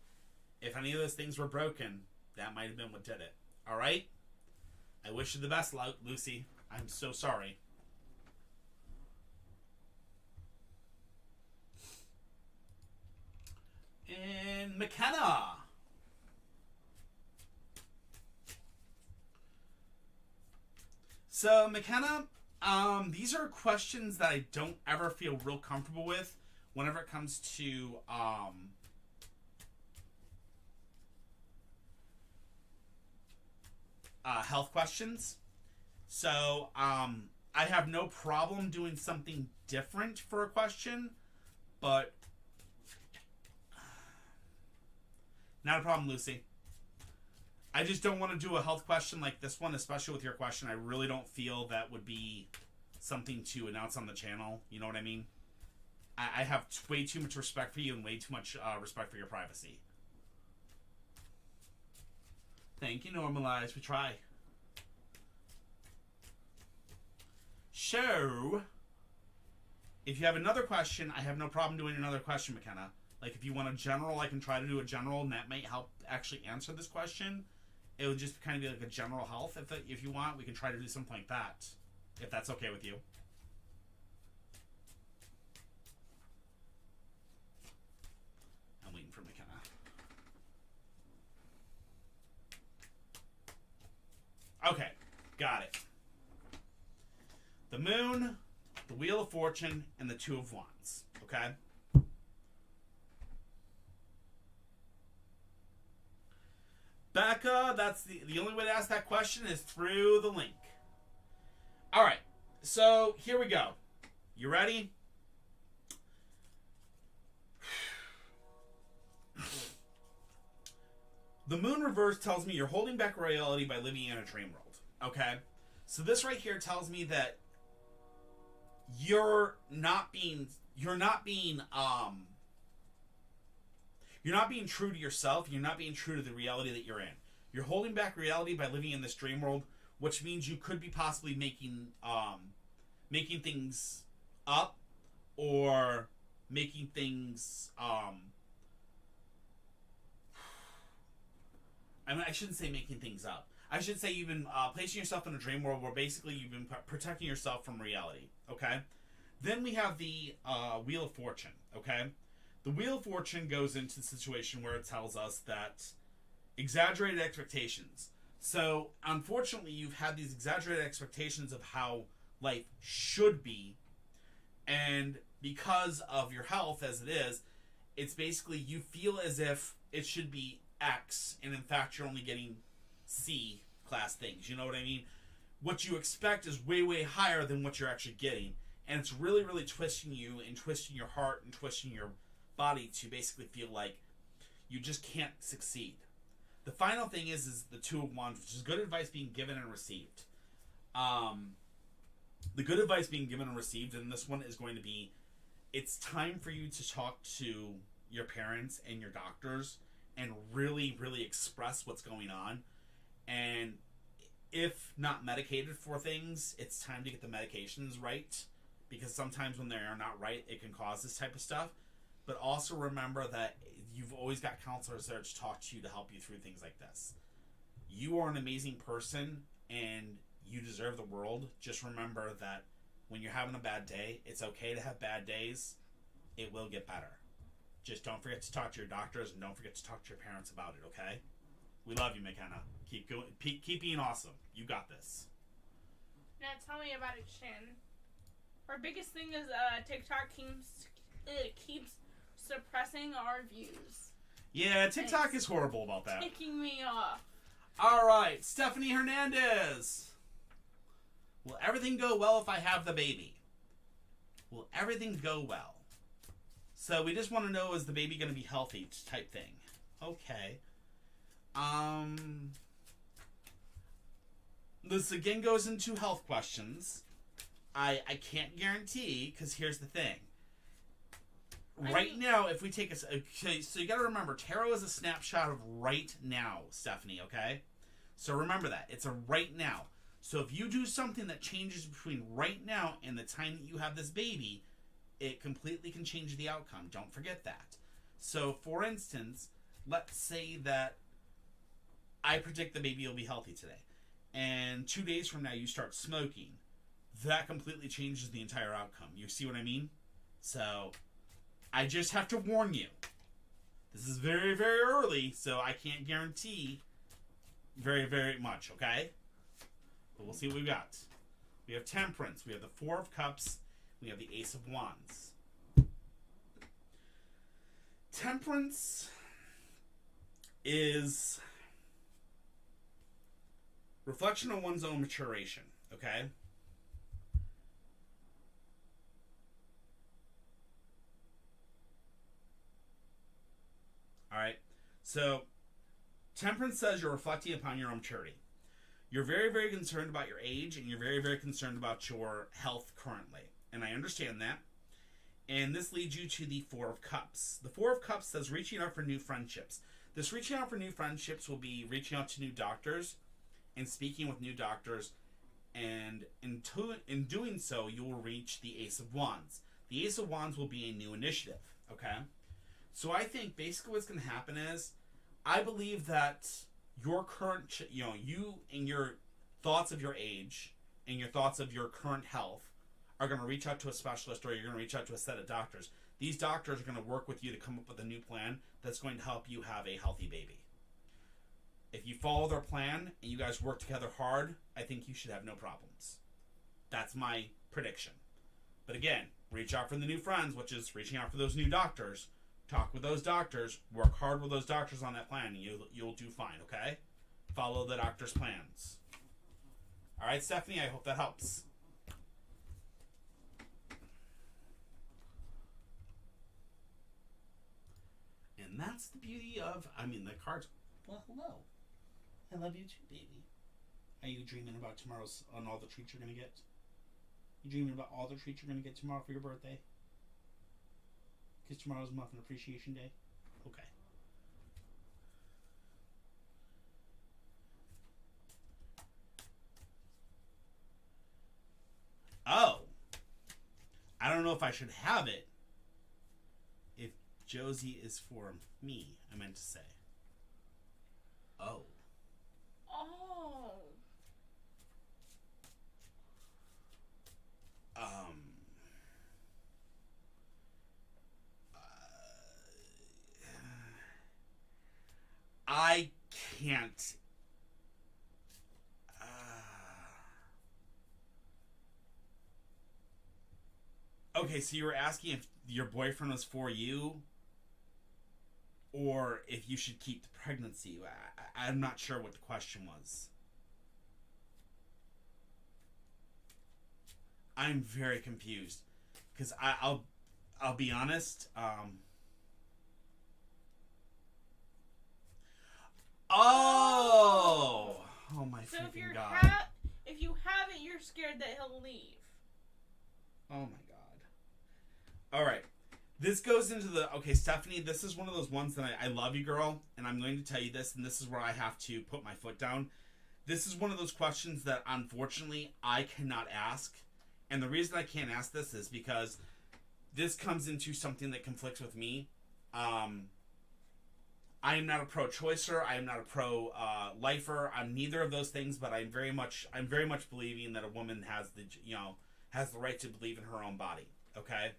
If any of those things were broken, that might have been what did it. All right? I wish you the best, Lucy. I'm so sorry. And McKenna. So, McKenna, these are questions that I don't ever feel real comfortable with whenever it comes to health questions. So, I have no problem doing something different for a question, but not a problem, Lucy. I just don't want to do a health question like this one, especially with your question. I really don't feel that would be something to announce on the channel. You know what I mean? I have way too much respect for you and way too much respect for your privacy. Thank you, Normalize. We try. So, if you have another question, I have no problem doing another question, McKenna. Like, if you want a general, I can try to do a general, and that might help actually answer this question. It would just kind of be like a general health. If you want, we can try to do something like that, if that's okay with you. I'm waiting for McKenna. Okay, got it. The Moon, the Wheel of Fortune, and the Two of Wands. Okay? Becca, that's the only way to ask that question is through the link. All right, so here we go. You ready? The Moon reverse tells me you're holding back reality by living in a dream world. Okay, so this right here tells me that you're not being true to yourself. You're not being true to the reality that you're in. You're holding back reality by living in this dream world, which means you could be possibly making things up, or making things I shouldn't say making things up. I should say you've been placing yourself in a dream world where basically you've been protecting yourself from reality. Okay? Then we have the Wheel of Fortune. Okay? The Wheel of Fortune goes into the situation where it tells us that exaggerated expectations. So, unfortunately, you've had these exaggerated expectations of how life should be, and because of your health as it is, it's basically you feel as if it should be X, and in fact you're only getting C class things. You know what I mean? What you expect is way, way higher than what you're actually getting, and it's really, really twisting you and twisting your heart and twisting your body to basically feel like you just can't succeed. The final thing is the Two of Wands, which is good advice being given and received. The good advice being given and received in this one is going to be, it's time for you to talk to your parents and your doctors and really, really express what's going on. And if not medicated for things, it's time to get the medications right, because sometimes when they are not right, it can cause this type of stuff. But also remember that you've always got counselors there to talk to you to help you through things like this. You are an amazing person, and you deserve the world. Just remember that when you're having a bad day, it's okay to have bad days. It will get better. Just don't forget to talk to your doctors, and don't forget to talk to your parents about it, okay? We love you, McKenna. Keep going. Keep being awesome. You got this.
Now tell me about it, Shin. Our biggest thing is TikTok keeps suppressing our views.
Yeah, TikTok is horrible about that.
Ticking me off.
All right, Stephanie Hernandez. Will everything go well if I have the baby? Will everything go well? So we just want to know, is the baby going to be healthy type thing? this again goes into health questions. I can't guarantee, because here's the thing. Right now, if we take okay, so you got to remember, tarot is a snapshot of right now, Stephanie, okay? So remember that. It's a right now. So if you do something that changes between right now and the time that you have this baby, it completely can change the outcome. Don't forget that. So, for instance, let's say that I predict the baby will be healthy today, and 2 days from now you start smoking. That completely changes the entire outcome. You see what I mean? So, I just have to warn you. This is very, very early, so I can't guarantee very, very much, okay? But we'll see what we got. We have Temperance. We have the Four of Cups. We have the Ace of Wands. Temperance is reflection on one's own maturation, okay? Alright, so Temperance says you're reflecting upon your own maturity. You're very, very concerned about your age, and you're very, very concerned about your health currently. And I understand that. And this leads you to the Four of Cups. The Four of Cups says reaching out for new friendships. This reaching out for new friendships will be reaching out to new doctors and speaking with new doctors. And in doing so, you will reach the Ace of Wands. The Ace of Wands will be a new initiative, okay? So I think basically what's going to happen is, I believe that your current, you and your thoughts of your age and your thoughts of your current health are going to reach out to a specialist, or you're going to reach out to a set of doctors. These doctors are going to work with you to come up with a new plan that's going to help you have a healthy baby. If you follow their plan and you guys work together hard, I think you should have no problems. That's my prediction. But again, reach out for the new friends, which is reaching out for those new doctors. Talk with those doctors. Work hard with those doctors on that plan, and you'll do fine, okay? Follow the doctor's plans. All right, Stephanie, I hope that helps. And that's the beauty of, the cards. Well, hello. I love you too, baby. Are you dreaming about tomorrow's, on all the treats you're going to get? You dreaming about all the treats you're going to get tomorrow for your birthday? Because tomorrow's Muffin Appreciation Day? Okay. Oh. I don't know if I should have it if Josie is for me, I meant to say. Oh.
Oh.
I can't. Okay, so you were asking if your boyfriend was for you, or if you should keep the pregnancy. I'm not sure what the question was. I'm very confused, because I'll be honest. Oh my
so
freaking God!
If you have it, you're scared that he'll leave.
Oh my God! All right, this goes into the okay, Stephanie. This is one of those ones that I love you, girl, and I'm going to tell you this, and this is where I have to put my foot down. This is one of those questions that unfortunately I cannot ask, and the reason I can't ask this is because this comes into something that conflicts with me. I am not a pro-choicer. I am not a pro-lifer. I'm neither of those things, but I'm very much believing that a woman has the right to believe in her own body. Okay.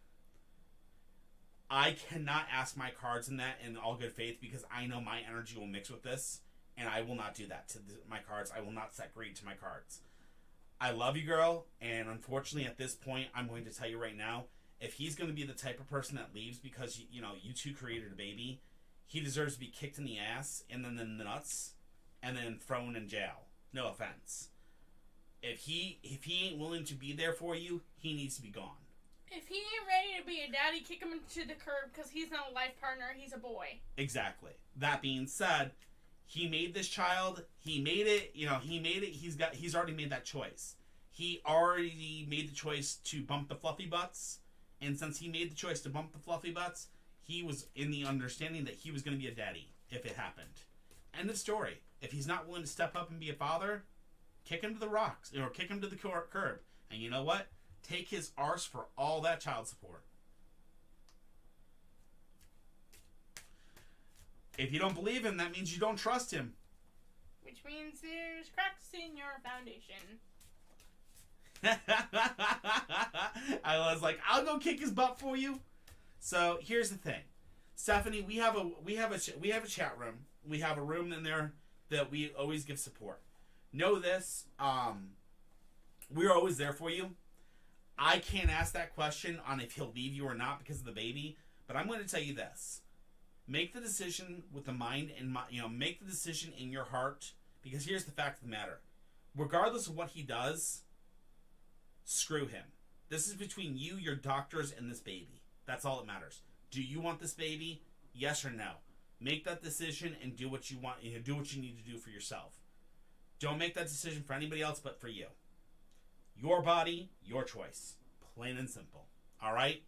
I cannot ask my cards in that in all good faith, because I know my energy will mix with this, and I will not do that to my cards. I will not set greed to my cards. I love you, girl, and unfortunately at this point, I'm going to tell you right now, if he's going to be the type of person that leaves because you two created a baby, he deserves to be kicked in the ass and then the nuts and then thrown in jail. No offense. If he ain't willing to be there for you, he needs to be gone.
If he ain't ready to be a daddy, kick him into the curb, because he's not a life partner. He's a boy.
Exactly. That being said, He made this child. He made it. He made it. He's already made that choice. He already made the choice to bump the fluffy butts. And since he made the choice to bump the fluffy butts, he was in the understanding that he was going to be a daddy if it happened. End of story. If he's not willing to step up and be a father, kick him to the rocks or kick him to the curb. And you know what? Take his arse for all that child support. If you don't believe him, that means you don't trust him.
Which means there's cracks in your foundation.
I was like, I'll go kick his butt for you. So here's the thing, Stephanie. We have a chat room. We have a room in there that we always give support. Know this. We're always there for you. I can't ask that question on if he'll leave you or not because of the baby, but I'm going to tell you this. Make the decision with the mind and make the decision in your heart, because here's the fact of the matter. Regardless of what he does, screw him. This is between you, your doctors, and this baby. That's all that matters. Do you want this baby? Yes or no? Make that decision and do what you want. Do what you need to do for yourself. Don't make that decision for anybody else but for you. Your body, your choice. Plain and simple. All right?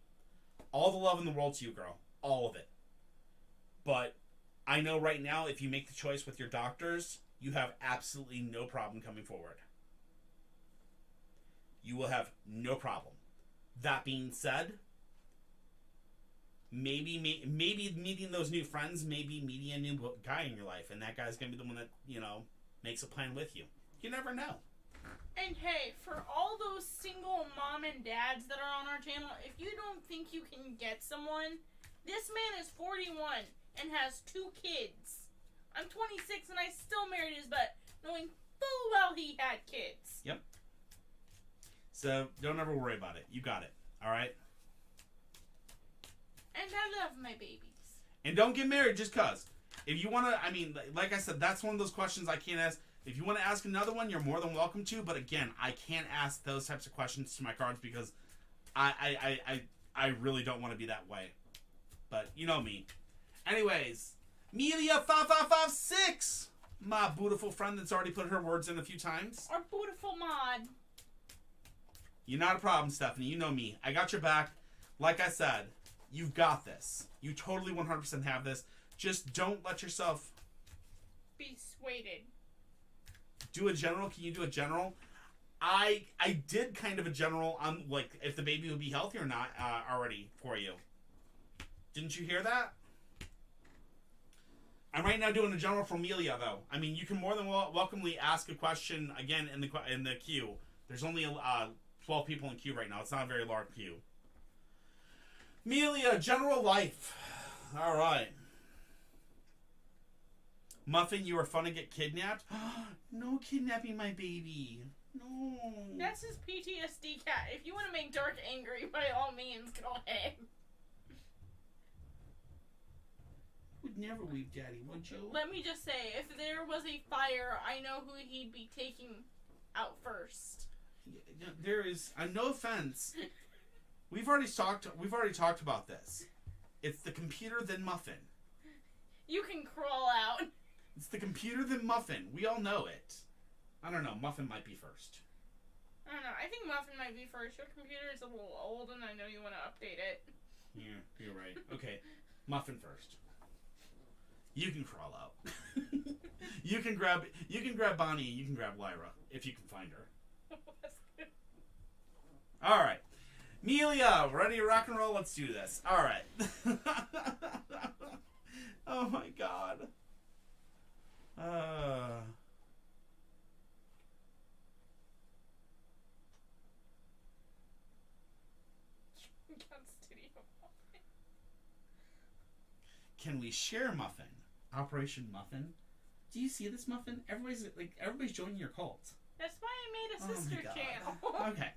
All the love in the world to you, girl. All of it. But I know right now, if you make the choice with your doctors, you have absolutely no problem coming forward. You will have no problem. That being said, maybe meeting those new friends, maybe meeting a new guy in your life, and that guy's going to be the one that, makes a plan with you. You never know.
And hey, for all those single mom and dads that are on our channel, if you don't think you can get someone, this man is 41 and has 2 kids. I'm 26 and I still married his butt, knowing full well he had kids.
Yep. So, don't ever worry about it. You got it. Alright?
And I love my babies.
And don't get married just cause. If you want to, like I said, that's one of those questions I can't ask. If you want to ask another one, you're more than welcome to. But again, I can't ask those types of questions to my cards because I really don't want to be that way. But you know me. Anyways, Melia5556, my beautiful friend that's already put her words in a few times.
Our beautiful mod.
You're not a problem, Stephanie. You know me. I got your back. Like I said, you've got this. You totally 100% have this. Just don't let yourself
be swayed.
Do a general. Can you do a general? I did kind of a general on like if the baby would be healthy or not already for you. Didn't you hear that? I'm right now doing a general for Melia though. You can more than welcomely ask a question again in the queue. There's only 12 people in queue right now. It's not a very large queue. Melia, general life. All right. Muffin, you are fun to get kidnapped. No kidnapping my baby. No.
That's his PTSD cat. If you want to make Dark angry, by all means, go ahead.
Would never leave Daddy, would you?
Let me just say, if there was a fire, I know who he'd be taking out first.
There is no offense. We've already talked about this. It's the computer then Muffin.
You can crawl out.
It's the computer then Muffin. We all know it. I don't know. Muffin might be first.
I don't know. I think Muffin might be first. Your computer is a little old, and I know you want to update it.
Yeah, you're right. Okay, Muffin first. You can crawl out. You can grab Bonnie. You can grab Lyra if you can find her. All right, Melia, ready to rock and roll? Let's do this. All right. Oh my God. Can we share Muffin? Operation Muffin. Do you see this, Muffin? Everybody's joining your cult.
That's why I made a sister channel.
Okay.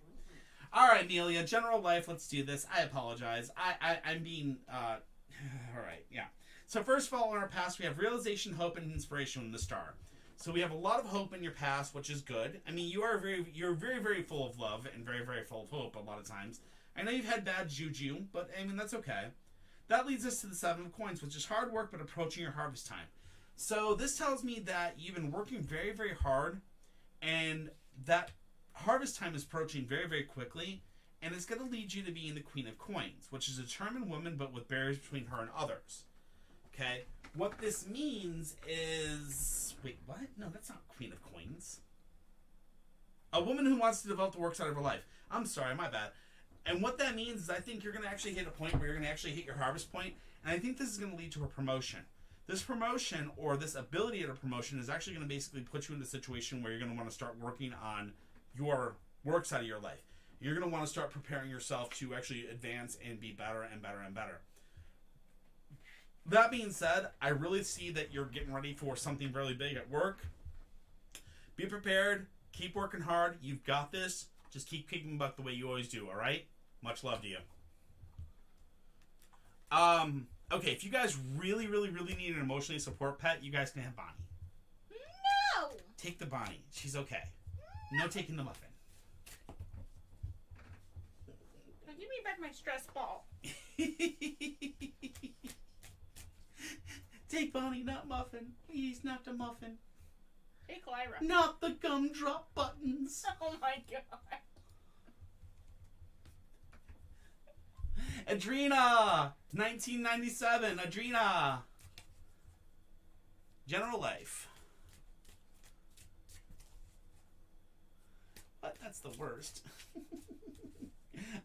All right, Amelia. General life. Let's do this. I apologize. I'm being. All right. Yeah. So first of all, in our past, we have realization, hope, and inspiration in the star. So we have a lot of hope in your past, which is good. you're very, very full of love and very, very full of hope a lot of times. I know you've had bad juju, but that's okay. That leads us to the 7 of coins, which is hard work, but approaching your harvest time. So this tells me that you've been working very, very hard, and that harvest time is approaching very, very quickly, and it's going to lead you to being the Queen of Coins, which is a determined woman, but with barriers between her and others. Okay? What this means is... Wait, what? No, that's not Queen of Coins. A woman who wants to develop the work side of her life. I'm sorry, my bad. And what that means is I think you're going to actually hit a point where you're going to actually hit your harvest point, and I think this is going to lead to a promotion. This promotion, or this ability at a promotion, is actually going to basically put you in a situation where you're going to want to start working on your work side of your life. You're going to want to start preparing yourself to actually advance and be better and better and better. That being said, I really see that you're getting ready for something really big at work. Be prepared. Keep working hard. You've got this. Just keep kicking butt the way you always do, all right? Much love to you. Okay, if you guys really, really, really need an emotionally support pet, you guys can have Bonnie.
No!
Take the Bonnie. She's okay. No taking the Muffin.
Now give me back my stress ball.
Take Bonnie, not Muffin. Please, not the Muffin.
Take Lyra.
Not the gumdrop buttons.
Oh my god.
Adrena! 1997. Adrena. General Life. What? That's the worst.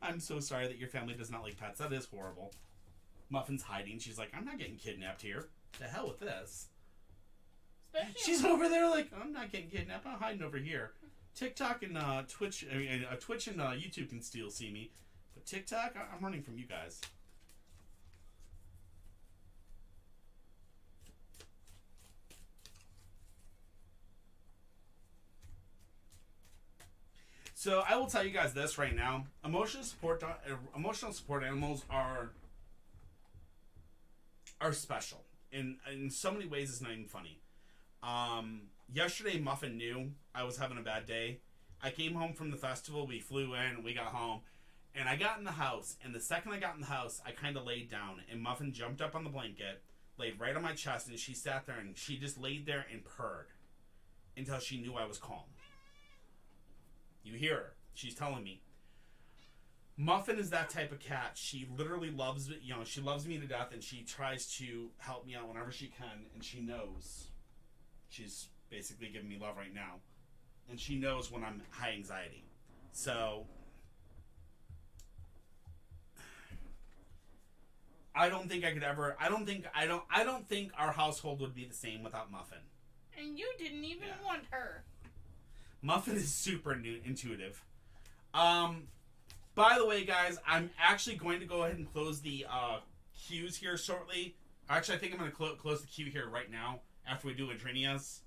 I'm so sorry that your family does not like pets. That is horrible. Muffin's hiding. She's like, I'm not getting kidnapped here. The hell with this.
Especially
She's over there like, I'm not getting kidnapped. I'm hiding over here. TikTok and Twitch, Twitch and YouTube can still see me. But TikTok, I'm running from you guys. So I will tell you guys this right now: emotional support animals are special in so many ways. It's not even funny. Yesterday, Muffin knew I was having a bad day. I came home from the festival. We flew in. We got home, and I got in the house. And the second I got in the house, I kind of laid down, and Muffin jumped up on the blanket, laid right on my chest, and she sat there and she just laid there and purred until she knew I was calm. You hear her. She's telling me. Muffin is that type of cat. She literally loves, she loves me to death, and she tries to help me out whenever she can, and she knows. She's basically giving me love right now. And she knows when I'm high anxiety. So I don't think I could ever I don't think our household would be the same without Muffin.
And you didn't even want her.
Muffin is super intuitive. By the way, guys, I'm actually going to go ahead and close the queues here shortly. Actually, I think I'm going to close the queue here right now after we do Adrenia's.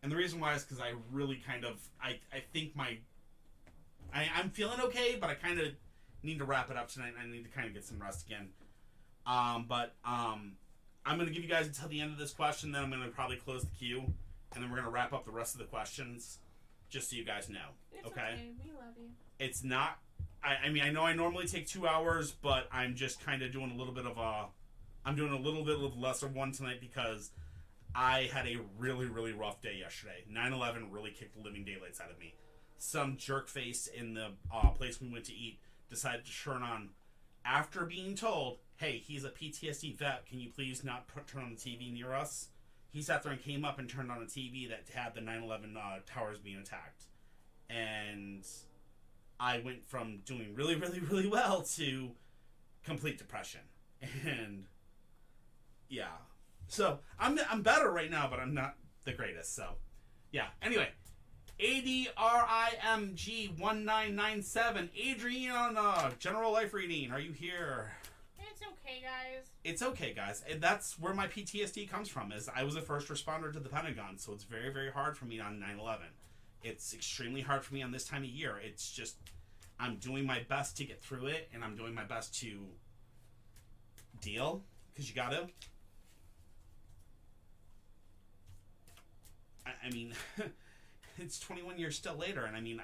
And the reason why is because I really kind of... I think I'm feeling okay, but I kind of need to wrap it up tonight. I need to kind of get some rest again. I'm going to give you guys until the end of this question, then I'm going to probably close the queue, and then we're going to wrap up the rest of the questions, just so you guys know.
It's okay. We love you.
It's not... I mean, I know I normally take 2 hours, but I'm just kind of doing a little bit of a... I'm doing a little bit of lesser one tonight because I had a really, really rough day yesterday. 9/11 really kicked the living daylights out of me. Some jerk face in the place we went to eat decided to turn on, after being told, hey, he's a PTSD vet, can you please not turn on the TV near us? He sat there and came up and turned on a TV that had the 9/11 towers being attacked. And I went from doing really, really, really well to complete depression. And yeah. So I'm better right now, but I'm not the greatest. So yeah. Anyway, ADRIMG1997, Adriana, General Life Reading. Are you here?
It's okay, guys.
It's okay, guys. And that's where my PTSD comes from. Is I was a first responder to the Pentagon, so it's very, very hard for me on 9/11. It's extremely hard for me on this time of year. It's just I'm doing my best to get through it, and I'm doing my best to deal, because you gotta. I mean, it's 21 years still later, and I mean,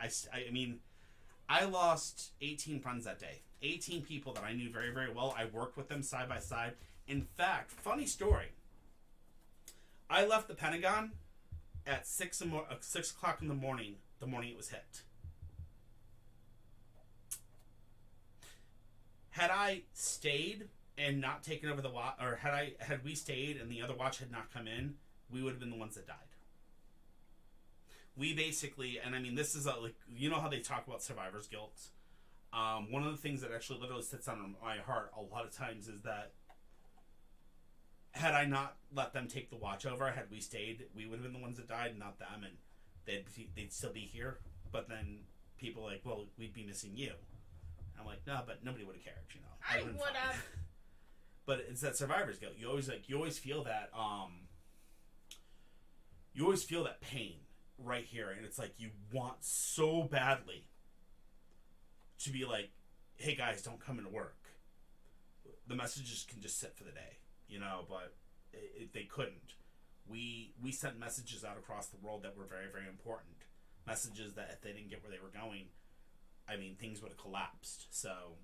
I lost 18 friends that day. 18 people that I knew very, very well. I worked with them side by side. In fact, funny story. I left the Pentagon at 6 o'clock in the morning it was hit. Had I stayed and not taken over the watch, or had we stayed and the other watch had not come in, we would have been the ones that died. We basically, and I mean, this is like, you know how they talk about survivor's guilt? One of the things that actually literally sits on my heart a lot of times is that had I not let them take the watch over, had we stayed, we would have been the ones that died, not them, and they'd still be here. But then people are like, well, we'd be missing you. I'm like, no, but nobody would have cared, you know.
I would have.
But it's that survivor's guilt. You always feel that you always feel that pain right here, and it's like you want so badly to be like, hey guys, don't come into work. The messages can just sit for the day, you know, but they couldn't. We sent messages out across the world that were very, very important. Messages that if they didn't get where they were going, I mean, things would have collapsed. So,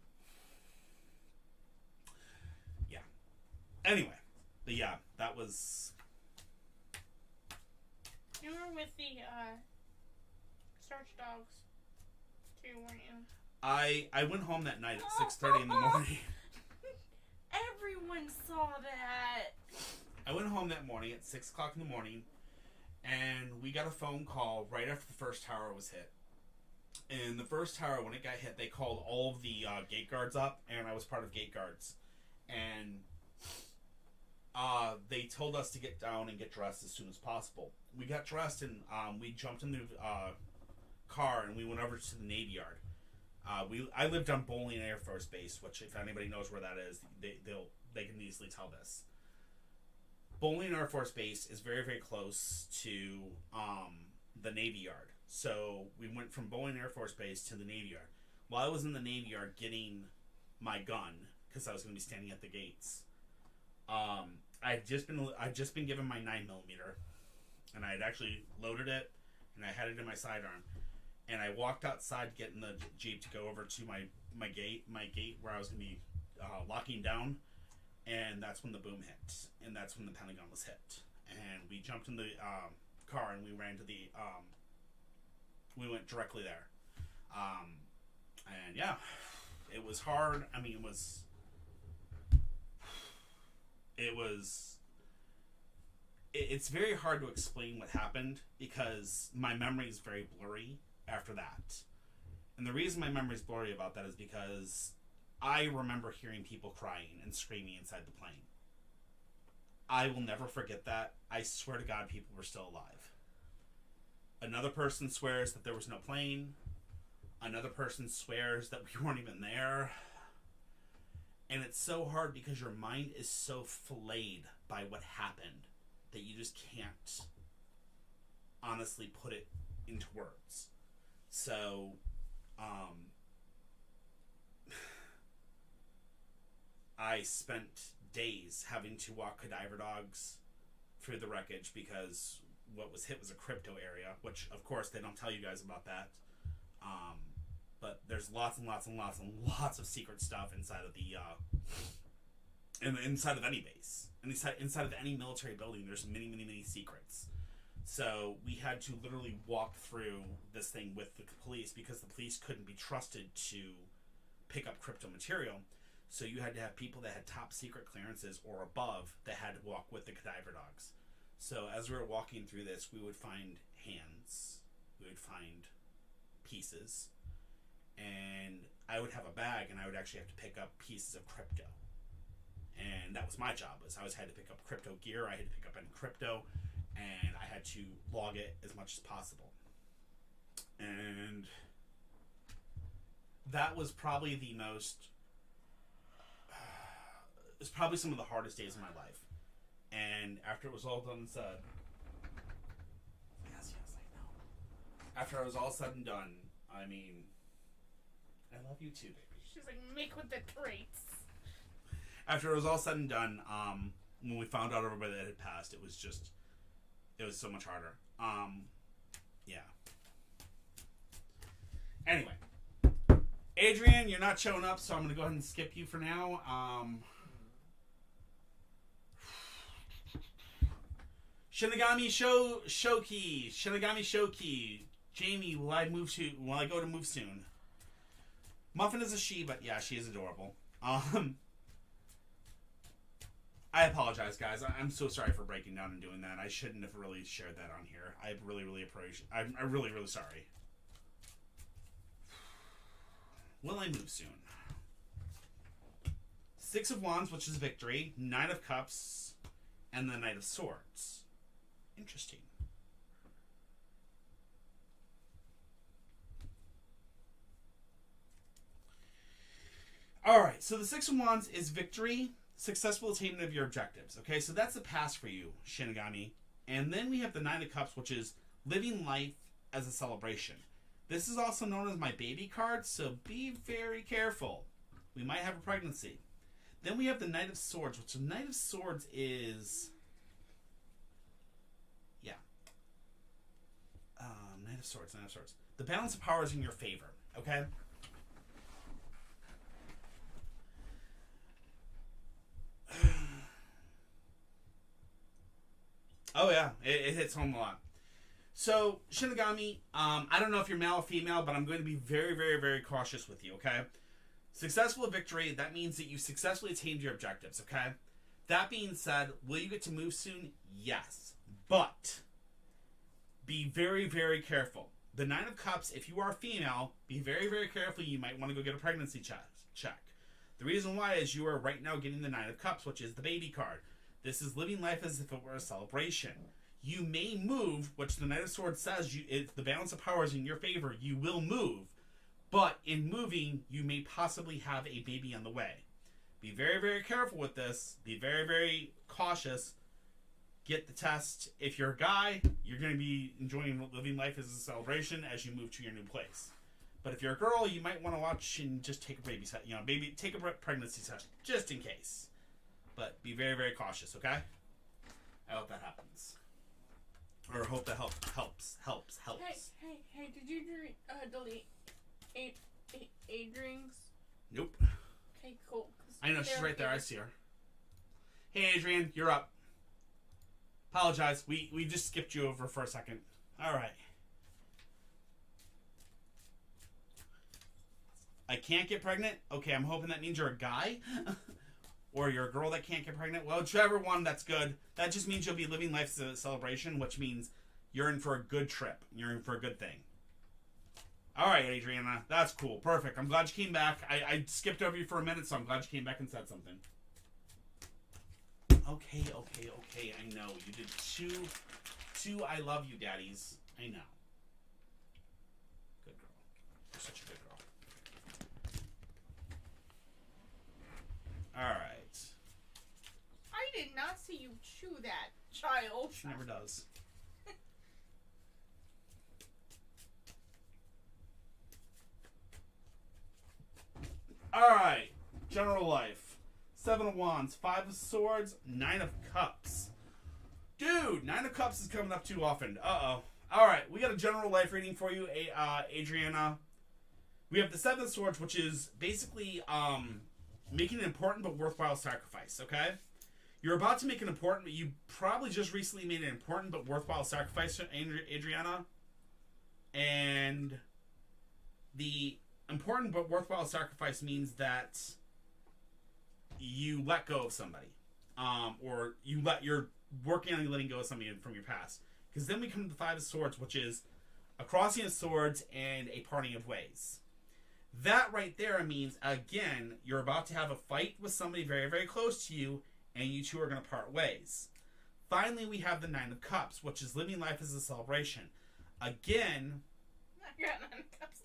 yeah. Anyway, but yeah, that was...
You were with the Starch Dogs, too, weren't you?
I went home that night at 6:30 in the morning.
Everyone saw that.
I went home that morning at 6 o'clock in the morning, and we got a phone call right after the first tower was hit. And the first tower, when it got hit, they called all of the gate guards up, and I was part of gate guards. And they told us to get down and get dressed as soon as possible. We got dressed, and we jumped in the car, and we went over to the Navy Yard. I lived on Bowling Air Force Base, which if anybody knows where that is, they can easily tell this. Bowling Air Force Base is very, very close to the Navy Yard. So we went from Bowling Air Force Base to the Navy Yard. While I was in the Navy Yard getting my gun, because I was going to be standing at the gates, I'd just been given my 9mm, and I had actually loaded it, and I had it in my sidearm. And I walked outside, getting the Jeep to go over to my gate where I was going to be locking down, and that's when the boom hit, and that's when the Pentagon was hit. And we jumped in the car, and we ran to the we went directly there. And yeah, it was hard. I mean, it's very hard to explain what happened because my memory is very blurry after that. And the reason my memory is blurry about that is because I remember hearing people crying and screaming inside the plane. I will never forget that. I swear to God, people were still alive. Another person swears that there was no plane. Another person swears that we weren't even there. And it's so hard because your mind is so flayed by what happened that you just can't honestly put it into words. So, I spent days having to walk cadaver dogs through the wreckage because what was hit was a crypto area, which of course they don't tell you guys about that. But there's lots and lots and lots and lots of secret stuff inside of the inside of any base, and inside of any military building. There's many, many, many secrets. So we had to literally walk through this thing with the police because the police couldn't be trusted to pick up crypto material. So you had to have people that had top secret clearances or above that had to walk with the cadaver dogs. So as we were walking through this, we would find hands, we would find pieces, and I would have a bag, and I would actually have to pick up pieces of crypto. And that was my job. I had to pick up crypto gear, I had to pick up any crypto, and I had to log it as much as possible. And that was probably it's probably some of the hardest days of my life. And after it was all done and said, yes, I know. After it was all said and done, I mean, I love you too, baby.
She's like, make with the traits.
After it was all said and done, when we found out everybody that had passed, it was so much harder. Yeah. Anyway, Adrian, you're not showing up, so I'm gonna go ahead and skip you for now. Shinigami Shoki. Jamie, will I go to move soon? Muffin is a she, but yeah, she is adorable. I apologize, guys. I'm so sorry for breaking down and doing that. I shouldn't have really shared that on here. I really appreciate. I'm really sorry. Will I move soon? Six of Wands, which is victory. Nine of Cups, and the Knight of Swords. Interesting. Alright, so the Six of Wands is victory, successful attainment of your objectives. Okay, so that's the past for you, Shinigami. And then we have the Nine of Cups, which is living life as a celebration. This is also known as my baby card, so be very careful. We might have a pregnancy. Then we have the Knight of Swords, which the Knight of Swords is... Yeah. Knight of Swords. The balance of power is in your favor, okay? Oh yeah, it hits home a lot. So, Shinigami, I don't know if you're male or female, but I'm going to be very cautious with you, okay? Successful victory, that means that you successfully attained your objectives, okay? That being said, will you get to move soon? Yes. But, be very careful. The Nine of Cups, if you are female, be very careful. You might want to go get a pregnancy check. The reason why is you are right now getting the Nine of Cups, which is the baby card. This is living life as if it were a celebration. You may move, which the Knight of Swords says, if the balance of power is in your favor, you will move. But in moving, you may possibly have a baby on the way. Be very careful with this. Be very cautious. Get the test. If you're a guy, you're going to be enjoying living life as a celebration as you move to your new place. But if you're a girl, you might want to watch and just take a baby test. Take a pregnancy test just in case. But be very cautious, okay? I hope that happens. Or hope that helps.
Hey, did you delete Adrian's?
Nope.
Okay, cool.
I know, she's right there. I see her. Hey, Adrian, you're up. Apologize. We just skipped you over for a second. All right. I can't get pregnant? Okay, I'm hoping that means you're a guy. Or you're a girl that can't get pregnant. Well, whichever one, that's good. That just means you'll be living life as a celebration, which means you're in for a good trip. You're in for a good thing. All right, Adriana. That's cool. Perfect. I'm glad you came back. I skipped over you for a minute, so I'm glad you came back and said something. Okay. I know. You did two I love you daddies. I know. Good girl. You're such a good girl. All right.
I did not see you chew that, child.
She never does. Alright. General life. 7 of Wands. 5 of Swords. 9 of Cups. Dude, 9 of Cups is coming up too often. Uh-oh. Alright, we got a general life reading for you, Adriana. We have the 7 of Swords, which is basically, making an important but worthwhile sacrifice, okay? You're about to make an important, you probably just recently made an important but worthwhile sacrifice, Adriana. And the important but worthwhile sacrifice means that you let go of somebody. Or you're working on letting go of somebody from your past. Because then we come to the 5 of Swords, which is a crossing of swords and a parting of ways. That right there means, again, you're about to have a fight with somebody very close to you, and you two are going to part ways. Finally, we have the 9 of Cups, which is living life as a celebration. Again,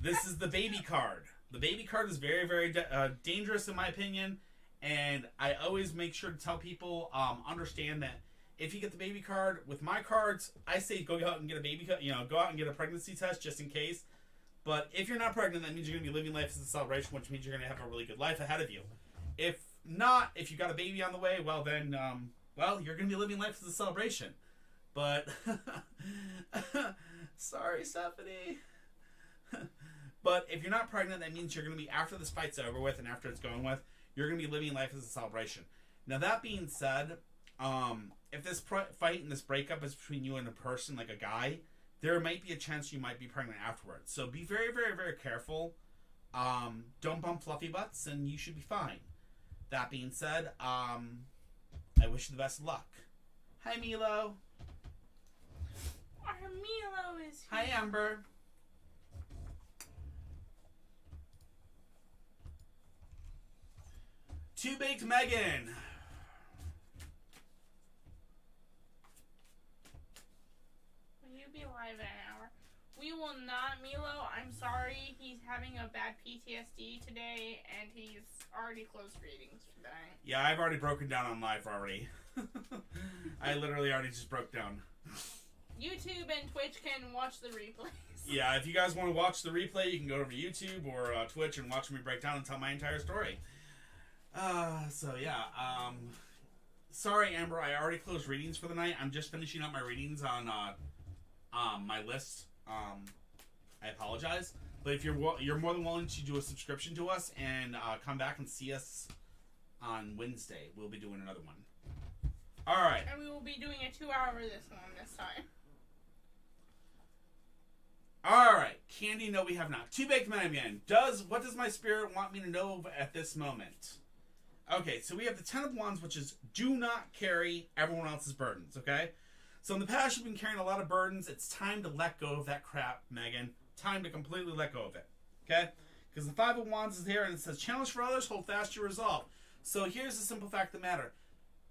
this is the baby card. The baby card is very dangerous in my opinion, and I always make sure to tell people, understand that if you get the baby card, with my cards, I say go out and get a baby card, go out and get a pregnancy test just in case. But if you're not pregnant, that means you're going to be living life as a celebration, which means you're going to have a really good life ahead of you. If not, if you got a baby on the way, well then, you're going to be living life as a celebration. But, sorry, Stephanie. But if you're not pregnant, that means you're going to be, after this fight's over with and after it's going with, you're going to be living life as a celebration. Now, that being said, if this fight and this breakup is between you and a person, like a guy, there might be a chance you might be pregnant afterwards. So be very, very, very careful. Don't bump fluffy butts, and you should be fine. That being said, I wish you the best of luck. Hi, Milo.
Our Milo is here.
Hi, Amber. Two Baked Megan.
Will you be live in an hour? We will not, Milo. I'm sorry. He's having a bad PTSD today, and he's already closed readings for the night.
Yeah, I've already broken down on live already. I literally already just broke down.
YouTube and Twitch can watch the replays.
Yeah, if you guys want to watch the replay, you can go over to YouTube or Twitch and watch me break down and tell my entire story. Sorry, Amber, I already closed readings for the night. I'm just finishing up my readings on my list. I apologize, but if you're more than willing to do a subscription to us and come back and see us on Wednesday, we'll be doing another one. All right.
And we will be doing a 2-hour this time.
All right, Candy. No, we have not. Two Baked Men again. What does my spirit want me to know at this moment? Okay, so we have the Ten of Wands, which is do not carry everyone else's burdens. Okay, so in the past you've been carrying a lot of burdens. It's time to let go of that crap, Megan. Time to completely let go of it. Okay, because the Five of Wands is here and it says challenge for others, hold fast your resolve. So here's the simple fact of the matter: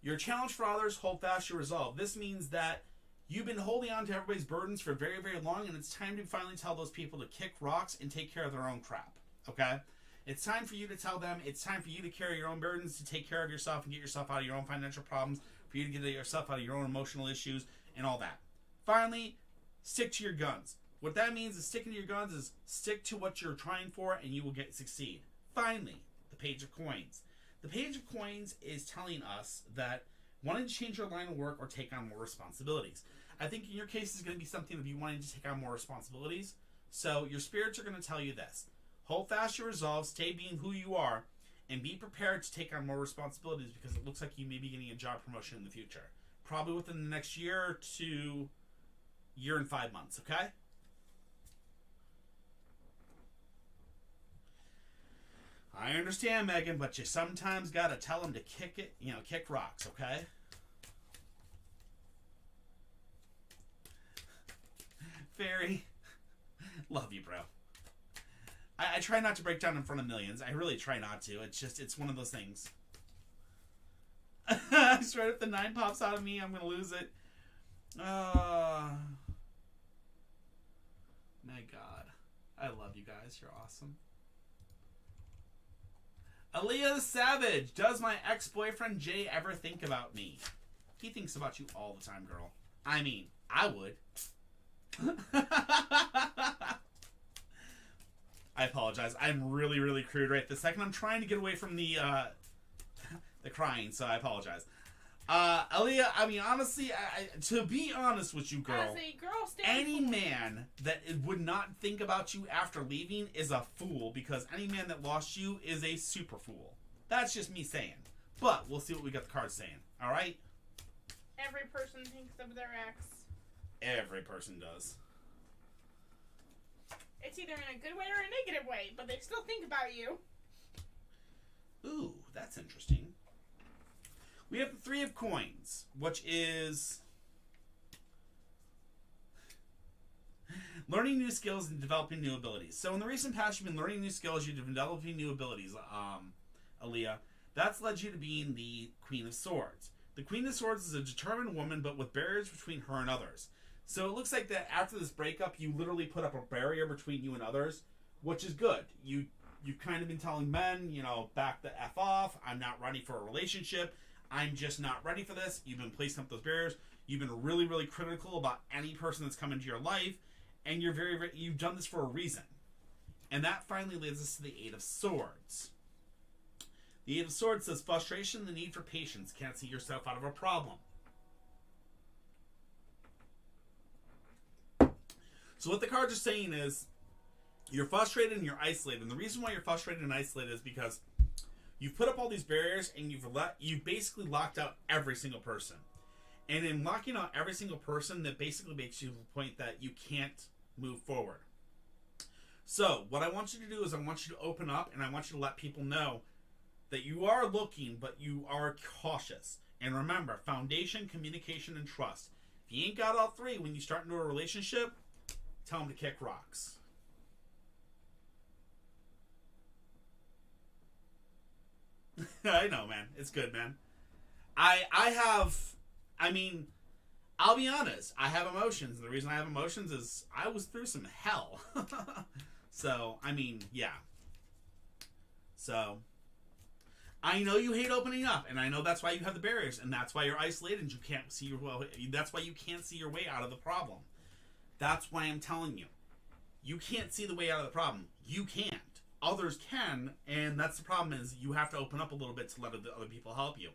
your challenge for others, hold fast your resolve. This means that you've been holding on to everybody's burdens for very, very long, and it's time to finally tell those people to kick rocks and take care of their own crap, okay? It's time for you to tell them, it's time for you to carry your own burdens, to take care of yourself and get yourself out of your own financial problems, for you to get yourself out of your own emotional issues and all that. Finally, stick to your guns. What that means is sticking to your guns is stick to what you're trying for and you will succeed. Finally, the Page of Coins. The Page of Coins is telling us that wanting to change your line of work or take on more responsibilities. I think in your case is going to be something of you wanting to take on more responsibilities. So your spirits are going to tell you this. Hold fast your resolve, stay being who you are, and be prepared to take on more responsibilities because it looks like you may be getting a job promotion in the future. Probably within the next year to year and 5 months, okay? I understand, Megan, but you sometimes got to tell them to kick rocks, okay? Fairy. Love you, bro. I try not to break down in front of millions. I really try not to. It's one of those things. I swear if the 9 pops out of me, I'm going to lose it. My God. I love you guys. You're awesome. Aaliyah the Savage. Does my ex-boyfriend Jay ever think about me? He thinks about you all the time, girl. I mean, I would. I apologize. I'm really, really crude right this second. I'm trying to get away from the crying, so I apologize. Aaliyah, I mean, honestly, to be honest with you, girl,
as a girl
any man that would not think about you after leaving is a fool, because any man that lost you is a super fool. That's just me saying. But we'll see what we got the cards saying. All right?
Every person thinks of their ex.
Every person does.
It's either in a good way or a negative way, but they still think about you.
Ooh, that's interesting. We have the Three of Coins, which is learning new skills and developing new abilities. So in the recent past, you've been learning new skills, you've been developing new abilities, Aaliyah. That's led you to being the Queen of Swords. The Queen of Swords is a determined woman, but with barriers between her and others. So it looks like that after this breakup, you literally put up a barrier between you and others, which is good. You've kind of been telling men, back the F off. I'm not ready for a relationship. I'm just not ready for this. You've been placing up those barriers. You've been really, really critical about any person that's come into your life. And you're you've done this for a reason. And that finally leads us to the Eight of Swords. The Eight of Swords says frustration, the need for patience. Can't see yourself out of a problem. So what the cards are saying is you're frustrated and you're isolated. And the reason why you're frustrated and isolated is because you've put up all these barriers and you've basically locked out every single person. And in locking out every single person, that basically makes you to the point that you can't move forward. So, what I want you to do is I want you to open up, and I want you to let people know that you are looking, but you are cautious. And remember, foundation, communication, and trust. If you ain't got all three when you start into a relationship, tell them to kick rocks. I know, man. It's good, man. I'll be honest. I have emotions. The reason I have emotions is I was through some hell. So, yeah. So, I know you hate opening up, and I know that's why you have the barriers, and that's why you're isolated, and you can't see that's why you can't see your way out of the problem. That's why I'm telling you. You can't see the way out of the problem. You can't. Others can, and that's the problem is you have to open up a little bit to let other people help you.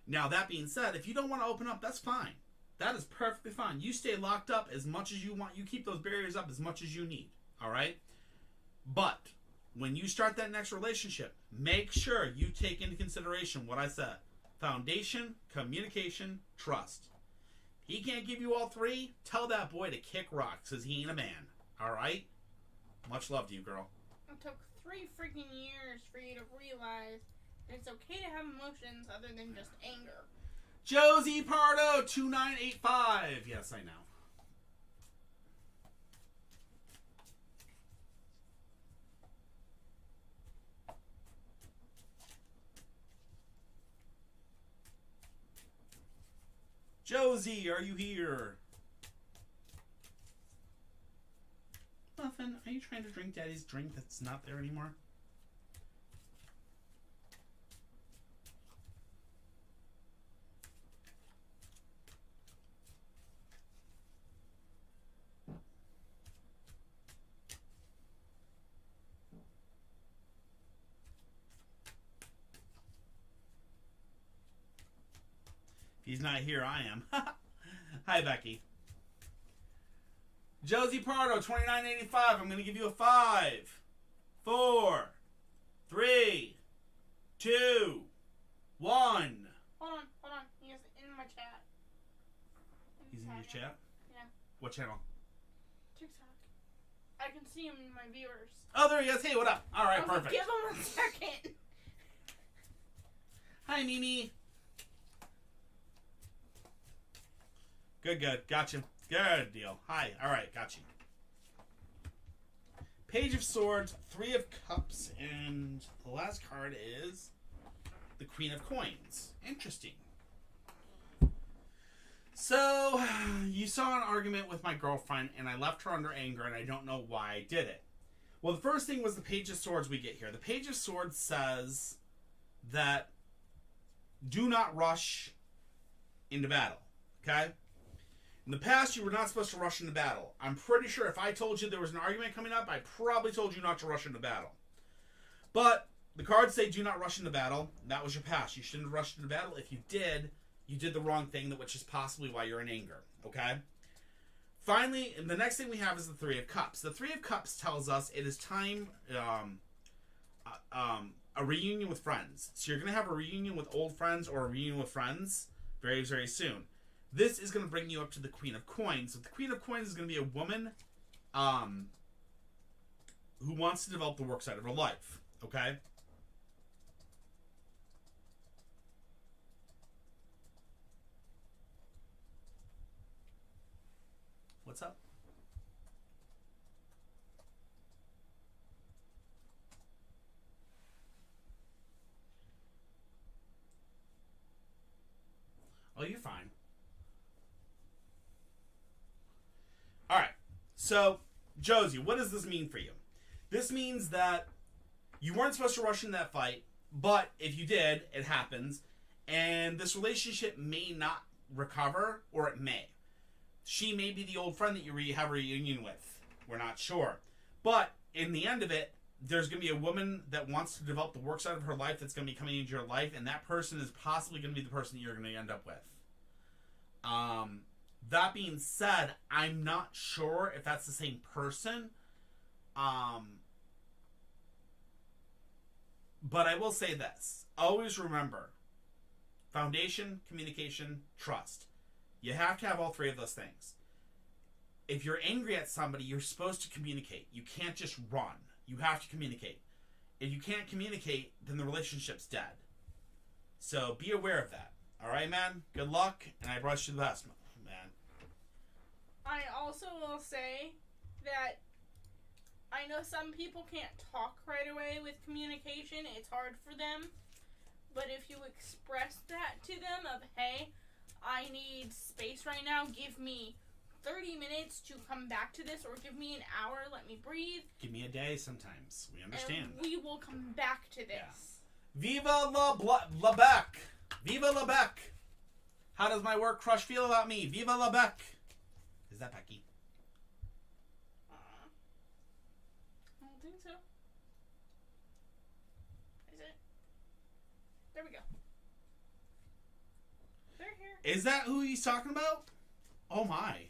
Now, that being said, if you don't want to open up, that's fine. That is perfectly fine. You stay locked up as much as you want. You keep those barriers up as much as you need. All right? But when you start that next relationship, make sure you take into consideration what I said. Foundation, communication, trust. He can't give you all three. Tell that boy to kick rocks because he ain't a man. All right? Much love to you, girl.
It took 3 freaking years for you to realize that it's okay to have emotions other than just anger.
Josie Pardo 2985. Yes, I know. Josie, are you here? Muffin, are you trying to drink Daddy's drink that's not there anymore? If he's not here, I am. Hi, Becky. Josie Pardo, 2985. I'm going to give you a 5, 4, 3, 2, 1.
Hold on. He's in my chat.
He's in your chat?
Yeah.
What channel?
TikTok. I can see him in my viewers.
Oh, there he is. Hey, what up? All right, perfect.
Give him a second.
Hi, Mimi. Good. Gotcha. Good deal. Hi. All right. Got you. Page of Swords, 3 of Cups, and the last card is the Queen of Coins. Interesting. So, you saw an argument with my girlfriend, and I left her under anger, and I don't know why I did it. Well, the first thing was the Page of Swords we get here. The Page of Swords says that do not rush into battle. Okay? In the past, you were not supposed to rush into battle. I'm pretty sure if I told you there was an argument coming up, I probably told you not to rush into battle. But the cards say do not rush into battle. That was your past. You shouldn't have rushed into battle. If you did the wrong thing, which is possibly why you're in anger. Okay? Finally, the next thing we have is the 3 of Cups. The 3 of Cups tells us it is time, a reunion with friends. So you're going to have a reunion with old friends or a reunion with friends very, very soon. This is going to bring you up to the Queen of Coins. So the Queen of Coins is going to be a woman who wants to develop the work side of her life. Okay? What's up? Oh, you're fine. All right. So, Josie, what does this mean for you? This means that you weren't supposed to rush in that fight, but if you did, it happens, and this relationship may not recover, or it may. She may be the old friend that you have a reunion with. We're not sure. But in the end of it, there's going to be a woman that wants to develop the work side of her life that's going to be coming into your life, and that person is possibly going to be the person that you're going to end up with. That being said, I'm not sure if that's the same person. But I will say this. Always remember, foundation, communication, trust. You have to have all three of those things. If you're angry at somebody, you're supposed to communicate. You can't just run. You have to communicate. If you can't communicate, then the relationship's dead. So be aware of that. All right, man? Good luck, and I brought you the best, man.
I also will say that I know some people can't talk right away with communication. It's hard for them. But if you express that to them of, hey, I need space right now, give me 30 minutes to come back to this, or give me an hour, let me breathe.
Give me a day sometimes. We understand.
And we will come back to this.
Yeah. Viva la Bec! Viva la Bec! How does my work crush feel about me? Viva la Bec! Is that Becky?
I don't think so. Is it? There we go. They're here.
Is that who he's talking about? Oh my.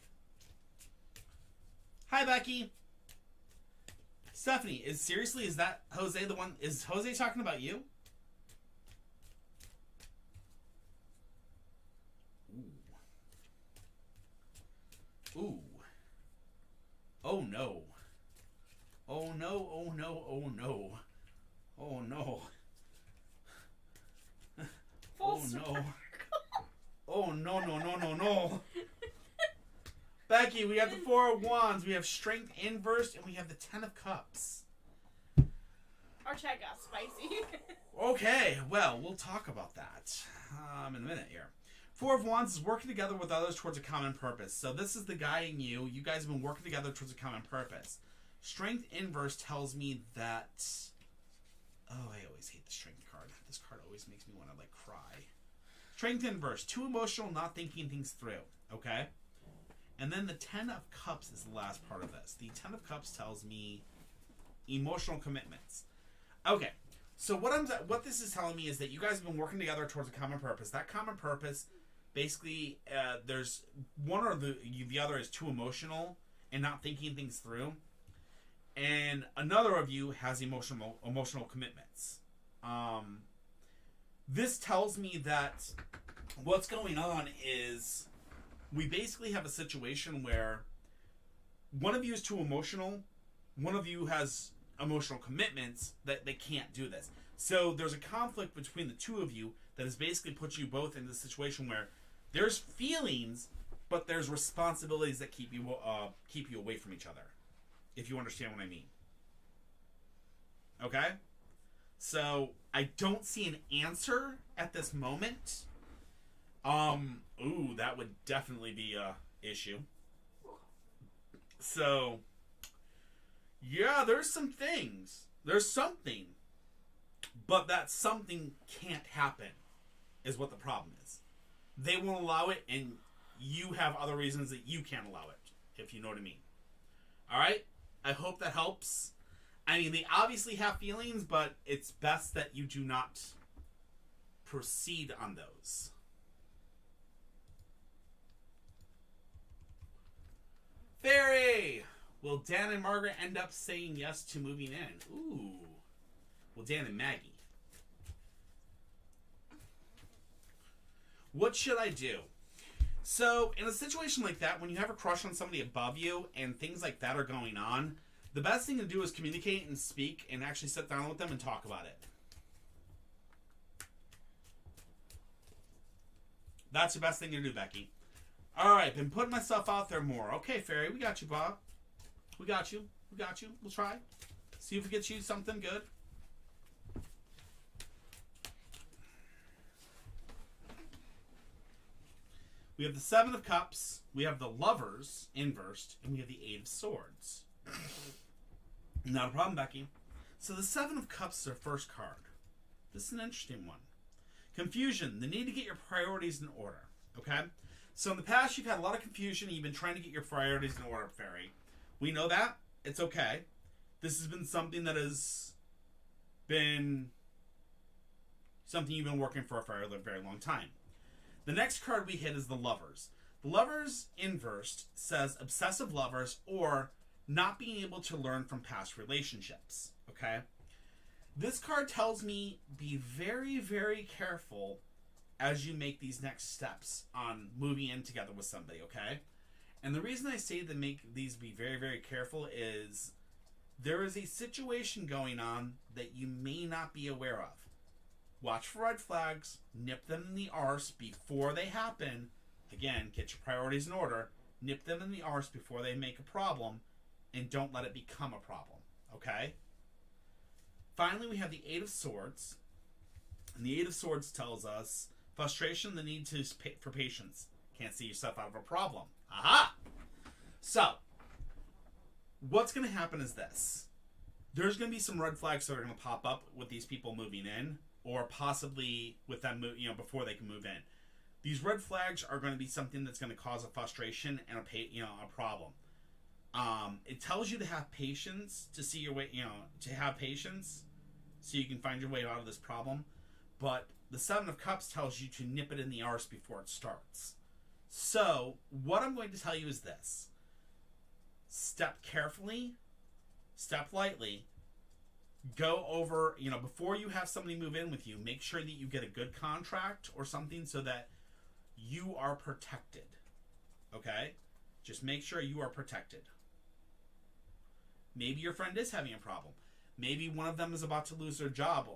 Hi, Becky. Stephanie, is that Jose the one? Is Jose talking about you? Ooh. Ooh. Oh no. Oh no, oh no, oh no. Oh no.
Full
oh
circle.
no. Oh no, no, no, no, no. Becky, we have the Four of Wands, we have Strength inverse, and we have the Ten of Cups.
Our chat got spicy.
Okay, well, we'll talk about that in a minute here. Four of Wands is working together with others towards a common purpose. So this is the guiding you. You guys have been working together towards a common purpose. Strength inverse tells me that... Oh, I always hate the Strength card. This card always makes me want to, cry. Strength inverse. Too emotional, not thinking things through. Okay? And then the Ten of Cups is the last part of this. The Ten of Cups tells me emotional commitments. Okay, so what this is telling me is that you guys have been working together towards a common purpose. That common purpose, basically, there's one or the other is too emotional and not thinking things through, and another of you has emotional commitments. This tells me that what's going on is we basically have a situation where one of you is too emotional, one of you has emotional commitments that they can't do this. So there's a conflict between the two of you that has basically put you both in the situation where there's feelings, but there's responsibilities that keep you away from each other. If you understand what I mean. Okay? So I don't see an answer at this moment. Ooh, that would definitely be a issue. So yeah, there's some things. There's something. But that something can't happen is what the problem is. They won't allow it, and you have other reasons that you can't allow it, if you know what I mean. Alright? I hope that helps. I mean, they obviously have feelings, but it's best that you do not proceed on those. Fairy! Will Dan and Margaret end up saying yes to moving in? Ooh. Well, Dan and Maggie. What should I do? So, in a situation like that, when you have a crush on somebody above you and things like that are going on, the best thing to do is communicate and speak and actually sit down with them and talk about it. That's the best thing to do, Becky. Alright, been putting myself out there more. Okay, Fairy, we got you, Bob. We got you. We got you. We'll try. See if we get you something good. We have the Seven of Cups. We have the Lovers inversed. And we have the Eight of Swords. Not a problem, Becky. So the Seven of Cups is our first card. This is an interesting one. Confusion. The need to get your priorities in order. Okay? So in the past, you've had a lot of confusion and you've been trying to get your priorities in order, Fairy. We know that. It's okay. This has been something that has been something you've been working for a very long time. The next card we hit is the Lovers. The Lovers inversed says obsessive lovers or not being able to learn from past relationships. Okay? This card tells me be very, very careful as you make these next steps on moving in together with somebody, okay? And the reason I say to make these be very, very careful is there is a situation going on that you may not be aware of. Watch for red flags, nip them in the arse before they happen. Again, get your priorities in order. Nip them in the arse before they make a problem, and don't let it become a problem, okay? Finally, we have the Eight of Swords. And the Eight of Swords tells us frustration, the need for patience. Can't see yourself out of a problem. Aha! So, what's going to happen is this. There's going to be some red flags that are going to pop up with these people moving in, or possibly with them, before they can move in. These red flags are going to be something that's going to cause a frustration and a problem. It tells you to have patience to see your way, to have patience so you can find your way out of this problem. But the Seven of Cups tells you to nip it in the arse before it starts. So, what I'm going to tell you is this. Step carefully, step lightly, go over, before you have somebody move in with you, make sure that you get a good contract or something so that you are protected. Okay? Just make sure you are protected. Maybe your friend is having a problem. Maybe one of them is about to lose their job,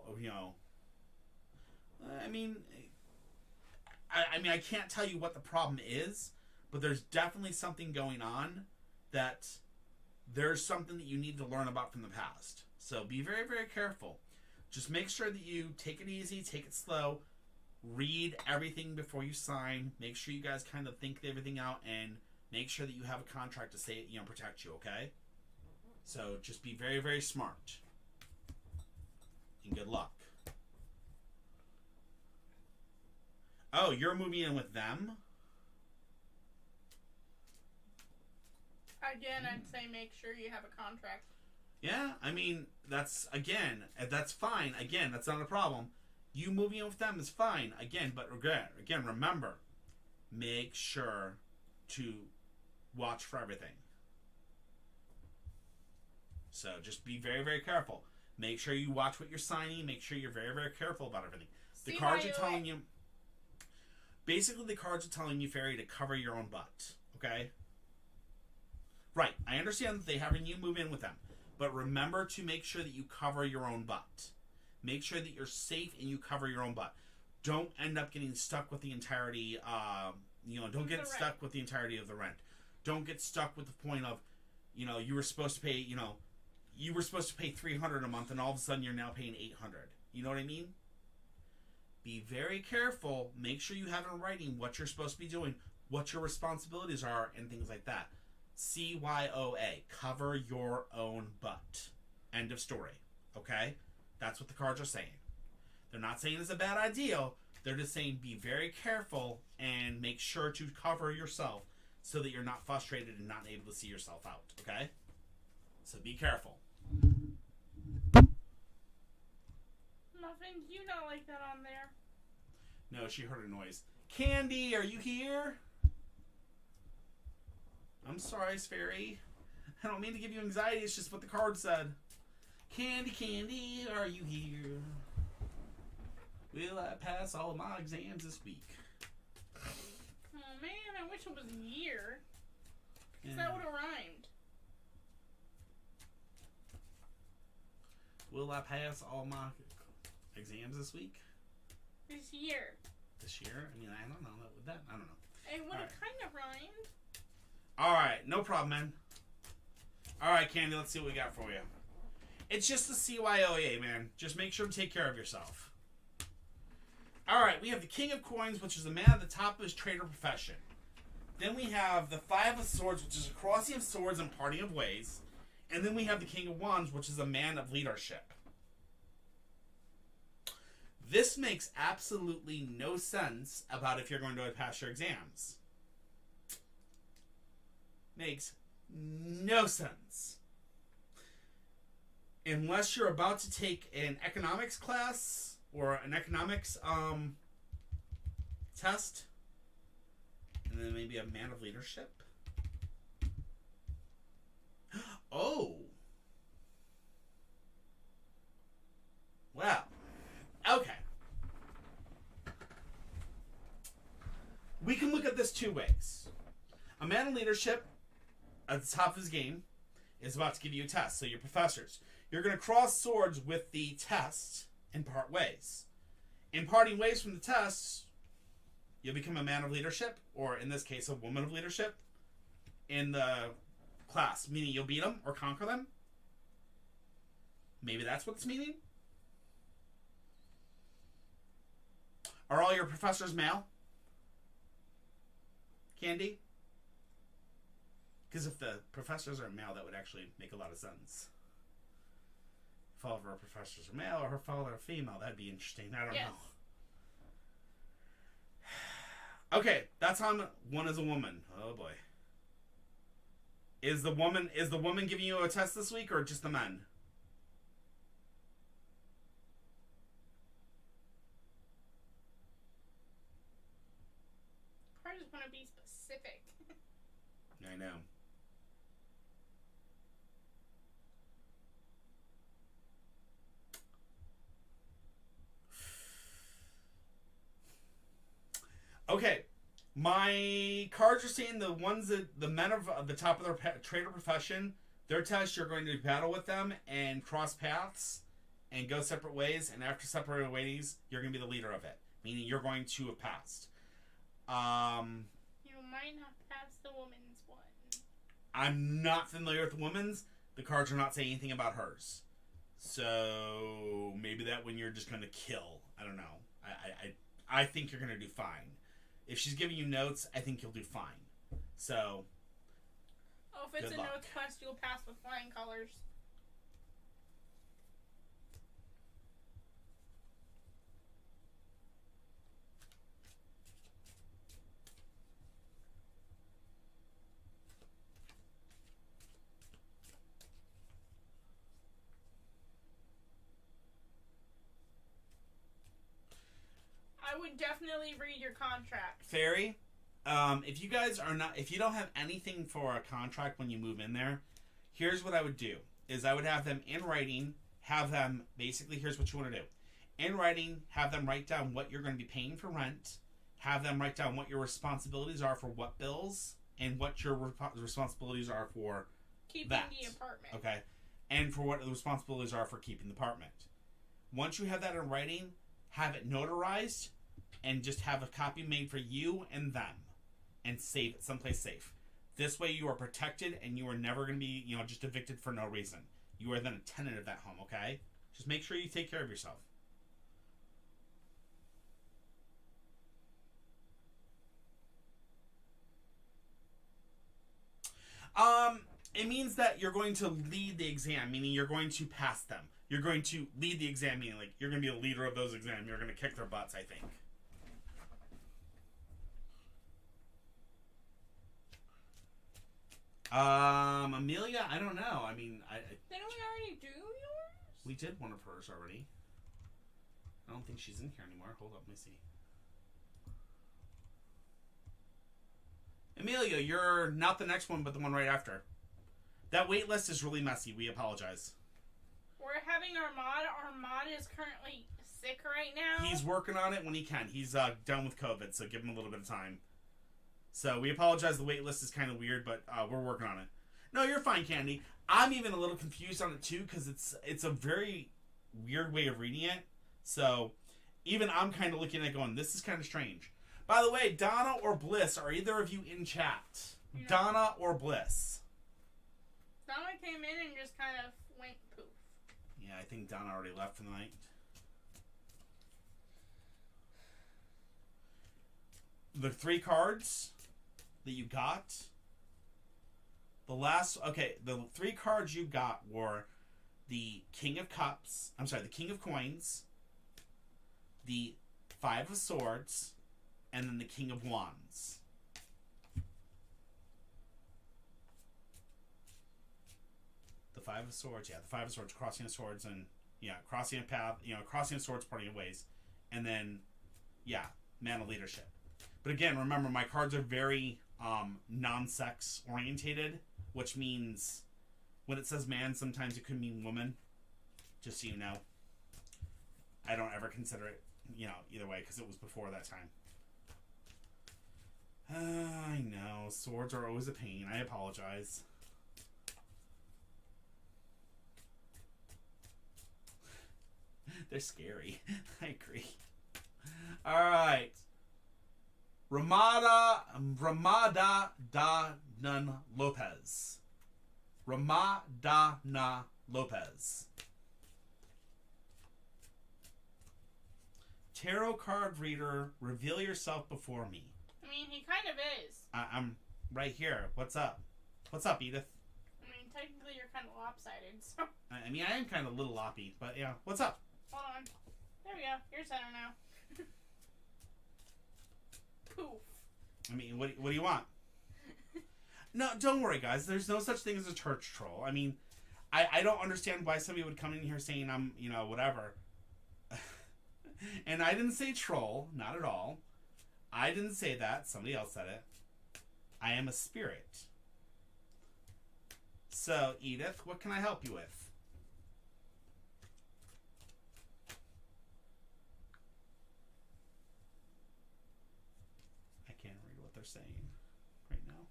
I can't tell you what the problem is, but there's definitely something going on that there's something that you need to learn about from the past. So be very, very careful. Just make sure that you take it easy, take it slow, read everything before you sign, make sure you guys kind of think everything out, and make sure that you have a contract to say, protect you, okay? So just be very, very smart. And good luck. Oh, you're moving in with them?
Again, I'd say make sure you have a contract.
Yeah, that's fine. Again, that's not a problem. You moving in with them is fine. Again, but remember, make sure to watch for everything. So just be very, very careful. Make sure you watch what you're signing. Make sure you're very, very careful about everything. The cards are telling you... Basically, the cards are telling you, Fairy, to cover your own butt. Okay? Right. I understand that they're having you move in with them. But remember to make sure that you cover your own butt. Make sure that you're safe and you cover your own butt. Don't end up getting stuck with the entirety, don't get stuck with the entirety of the rent. Don't get stuck with the point of, you were supposed to pay, you were supposed to pay $300 a month and all of a sudden you're now paying $800. You know what I mean? Be very careful. Make sure you have in writing what you're supposed to be doing, what your responsibilities are, and things like that. CYOA. Cover your own butt. End of story. Okay? That's what the cards are saying. They're not saying it's a bad idea. They're just saying be very careful and make sure to cover yourself so that you're not frustrated and not able to see yourself out. Okay? So be careful.
Muffin, do you not like that on there?
No, she heard a noise. Candy, are you here? I'm sorry, Fairy. I don't mean to give you anxiety. It's just what the card said. Candy, are you here? Will I pass all of my exams this week?
Oh, man, I wish it was a year. Because that would have rhymed.
Will I pass all my exams this week?
This year.
This year? I don't know. I don't know.
It would have kind of rhymed.
Alright, no problem, man. Alright, Candy, let's see what we got for you. It's just the CYOA, man. Just make sure to take care of yourself. Alright, we have the King of Coins, which is a man at the top of his trader profession. Then we have the Five of Swords, which is a crossing of swords and parting of ways. And then we have the King of Wands, which is a man of leadership. This makes absolutely no sense about if you're going to pass your exams. Makes no sense. Unless you're about to take an economics class or an economics test. And then maybe a man of leadership. Oh. Well. Okay. two ways. A man in leadership at the top of his game is about to give you a test. So your professors, you're going to cross swords with the test and part ways. In parting ways from the test, you'll become a man of leadership, or in this case, a woman of leadership in the class, meaning you'll beat them or conquer them. Maybe that's what it's meaning. Are all your professors male? Candy? Because if the professors are male, that would actually make a lot of sense. If all of our professors are male or if all are female, that'd be interesting. I don't know. Okay, that's on one as a woman. Oh boy. Is the woman giving you a test this week or just the men?
I just want to be specific.
I know. Okay, my cards are saying the ones that the men of the top of their trader profession, their test, you're going to battle with them and cross paths and go separate ways. And after separating ways, you're going to be the leader of it, meaning you're going to have passed.
You might not pass the woman's one.
I'm not familiar with the woman's. The cards are not saying anything about hers. So maybe that one you're just going to kill. I don't know. I think you're going to do fine. If she's giving you notes, I think you'll do fine. So,
oh, if it's a notes quest, you'll pass with flying colors. I would definitely read your contract.
Fairy, if you guys are not, if you don't have anything for a contract when you move in there, here's what I would do, is I would have them in writing, have them, basically, here's what you want to do. In writing, have them write down what you're going to be paying for rent, have them write down what your responsibilities are for what bills, and what your responsibilities are for
keeping
that.
The apartment.
Okay. And for what the responsibilities are for keeping the apartment. Once you have that in writing, have it notarized, and just have a copy made for you and them, and save it someplace safe. This way you are protected, and you are never going to be, just evicted for no reason. You are then a tenant of that home, okay? Just make sure you take care of yourself. It means that you're going to lead the exam, meaning you're going to pass them. You're going to lead the exam, meaning like you're going to be a leader of those exams. You're going to kick their butts, I think. Amelia, I don't know. I mean,
Didn't we already do yours?
We did one of hers already. I don't think she's in here anymore. Hold up, let me see. Amelia, you're not the next one, but the one right after. That wait list is really messy. We apologize.
We're having our mod. Our mod is currently sick right now.
He's working on it when he can. He's done with COVID, so give him a little bit of time. So we apologize. The wait list is kind of weird, but we're working on it. No, you're fine, Candy. I'm even a little confused on it too because it's a very weird way of reading it. So even I'm kind of looking at it going, this is kind of strange. By the way, Donna or Bliss, are either of you in chat?
Yeah.
Donna or Bliss?
Donna came in and just kind of went poof.
Yeah, I think Donna already left for the night. The 3 cards that you got. The 3 cards you got were the King of Cups. I'm sorry, the King of Coins, the 5 of Swords, and then the King of Wands. The 5 of Swords, yeah, the 5 of Swords, crossing of swords, and crossing a path, crossing of swords, parting of ways, and then man of leadership. But again, remember my cards are very non-sex orientated, which means when it says man, sometimes it could mean woman. Just so you know, I don't ever consider it, either way, because it was before that time. I know. Swords are always a pain. I apologize. They're scary. I agree. Alright. Ramada Danan Lopez. Ramadana Lopez. Tarot card reader, reveal yourself before me.
I mean, he kind of is.
I'm right here. What's up? What's up, Edith?
I mean, technically you're kind of lopsided, so...
I mean, I am kind of a little loppy, but yeah. What's up?
Hold on. There we go. You're center now. Poof.
I mean, what do you want? No, don't worry, guys. There's no such thing as a church troll. I mean, I don't understand why somebody would come in here saying I'm, whatever. And I didn't say troll. Not at all. I didn't say that. Somebody else said it. I am a spirit. So, Edith, what can I help you with? I can't read what they're saying right now.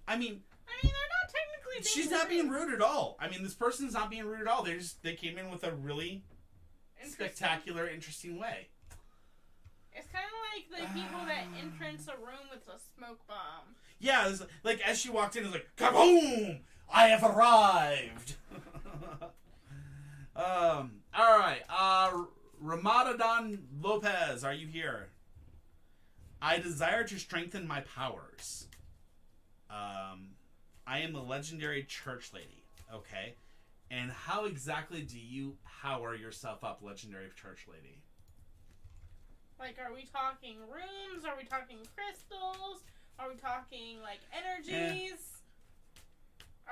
I mean,
they're not technically being
she's not being rude at all. I mean, this person's not being rude at all. They came in with a really spectacular, interesting way.
It's kind of like the people that entrance a room with a smoke bomb.
Yeah, it's like as she walked in, it was like, kaboom! I have arrived! Alright, Ramadan Lopez, are you here? I desire to strengthen my powers. I am a legendary church lady, okay? And how exactly do you power yourself up, legendary church lady?
Like, are we talking rooms? Are we talking crystals? Are we talking, like, energies?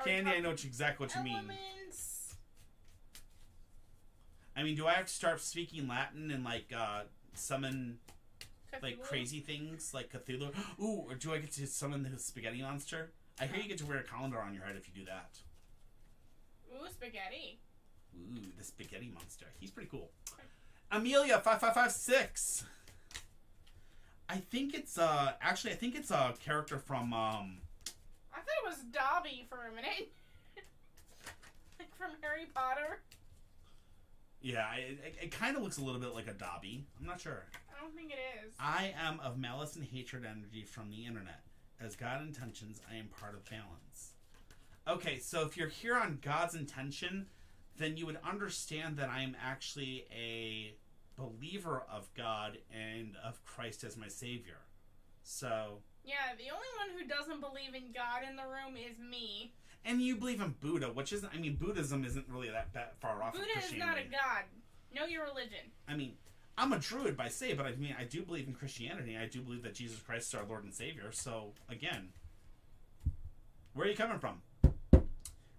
Candy, I know exactly what you mean. I mean, do I have to start speaking Latin and, like, summon,
Cthulhu?
like, crazy things, like Cthulhu? Ooh, or do I get to summon the spaghetti monster? I hear you get to wear a colander on your head if you do that.
Ooh, spaghetti.
Ooh, the spaghetti monster. He's pretty cool. Amelia 5556. I think it's a character from
I thought it was Dobby for a minute. Like from Harry Potter.
Yeah, it kind of looks a little bit like a Dobby. I'm not sure.
I don't think it is.
I am of malice and hatred energy from the internet. As God intentions, I am part of balance. Okay, so if you're here on God's intention, then you would understand that I am actually a believer of God and of Christ as my Savior. So...
yeah, the only one who doesn't believe in God in the room is me.
And you believe in Buddha, which isn't... I mean, Buddhism isn't really that far off
Buddha
of Christianity.
is not a god. Know your religion.
I mean, I'm a druid by say, but I mean, I do believe in Christianity. I do believe that Jesus Christ is our Lord and Savior. So, again, where are you coming from?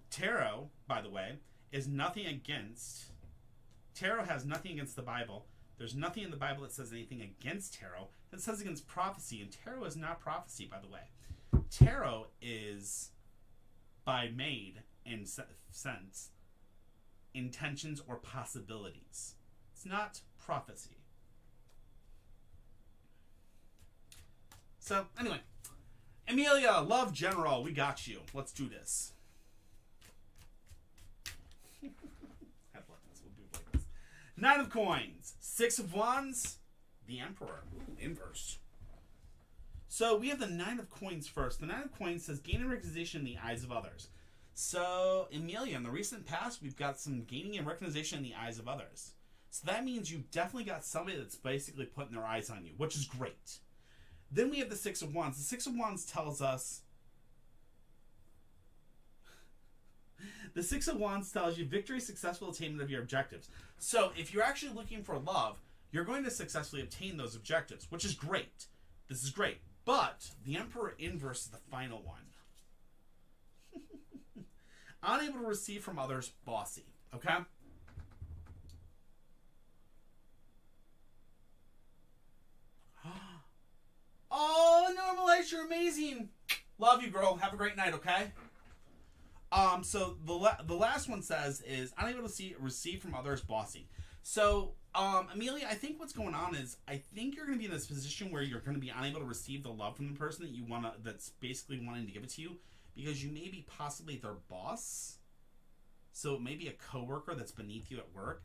Tarot, by the way, is nothing against... Tarot has nothing against the Bible. There's nothing in the Bible that says anything against tarot. It says against prophecy, and tarot is not prophecy, by the way. Tarot is, by made in sense, intentions or possibilities. It's not prophecy. So, anyway. Amelia, Love General, we got you. Let's do this. Nine of Coins, Six of Wands, the Emperor. Ooh, inverse. So we have the Nine of Coins first. The Nine of Coins says gain and recognition in the eyes of others. So, Amelia, in the recent past, we've got some gaining and recognition in the eyes of others. So that means you've definitely got somebody that's basically putting their eyes on you, which is great. Then we have the Six of Wands. The Six of Wands tells us... The Six of Wands tells you victory, successful attainment of your objectives. So, if you're actually looking for love, you're going to successfully obtain those objectives, which is great. This is great. But, the Emperor inverse is the final one. Unable to receive from others, bossy. Okay? Oh, Normalize, you're amazing. Love you, girl. Have a great night, okay? So the last one says is unable to receive from others, bossy. So, Amelia, I think what's going on is I think you're going to be in this position where you're going to be unable to receive the love from the person that you want to, that's basically wanting to give it to you, because you may be possibly their boss. So it may be a coworker that's beneath you at work.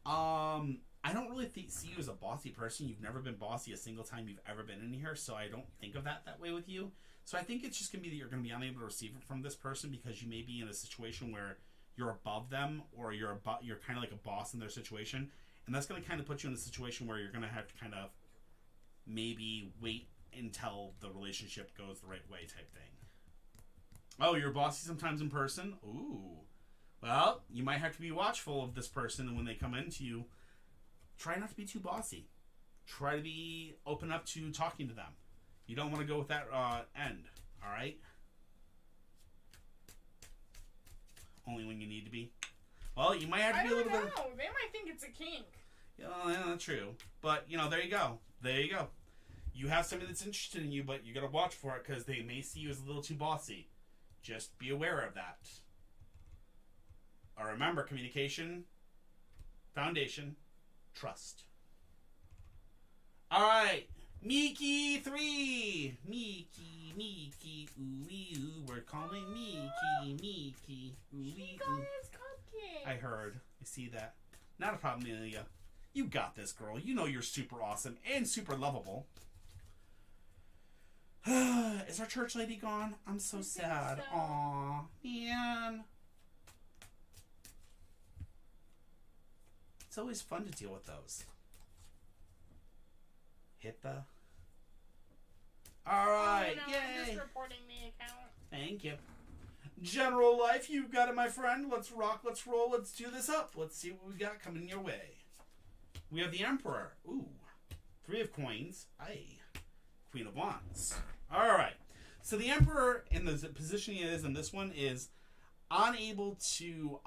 I don't really see you as a bossy person. You've never been bossy a single time you've ever been in here, so I don't think of that way with you. So I think it's just going to be that you're going to be unable to receive it from this person because you may be in a situation where you're above them, or you're kind of like a boss in their situation, and that's going to kind of put you in a situation where you're going to have to kind of maybe wait until the relationship goes the right way type thing. Oh, you're bossy sometimes in person? Ooh. Well, you might have to be watchful of this person, and when they come into you, try not to be too bossy. Try to be open up to talking to them. You don't want to go with that end, all right? Only when you need to be. Well, you might have to be a little bit.
I don't know. They might think it's a kink.
Yeah, that's true. But, there you go. There you go. You have somebody that's interested in you, but you got to watch for it because they may see you as a little too bossy. Just be aware of that. Remember, communication, foundation, trust. All right. Miki 3. Miki, ooh, we're calling Miki, ooh,
She got his cupcake.
I heard. I see that. Not a problem, Amelia. You got this, girl. You know you're super awesome and super lovable. Is our church lady gone? I'm so sad.
So.
Aw, man. It's always fun to deal with those. Hit the... Alright,
no,
yay!
I'm just reporting the account.
Thank you. General life, you got it, my friend. Let's rock, let's roll, let's do this up. Let's see what we got coming your way. We have the Emperor. Ooh. 3 of coins. Aye. Queen of Wands. Alright. So the Emperor, in the position he is in this one, is unable to,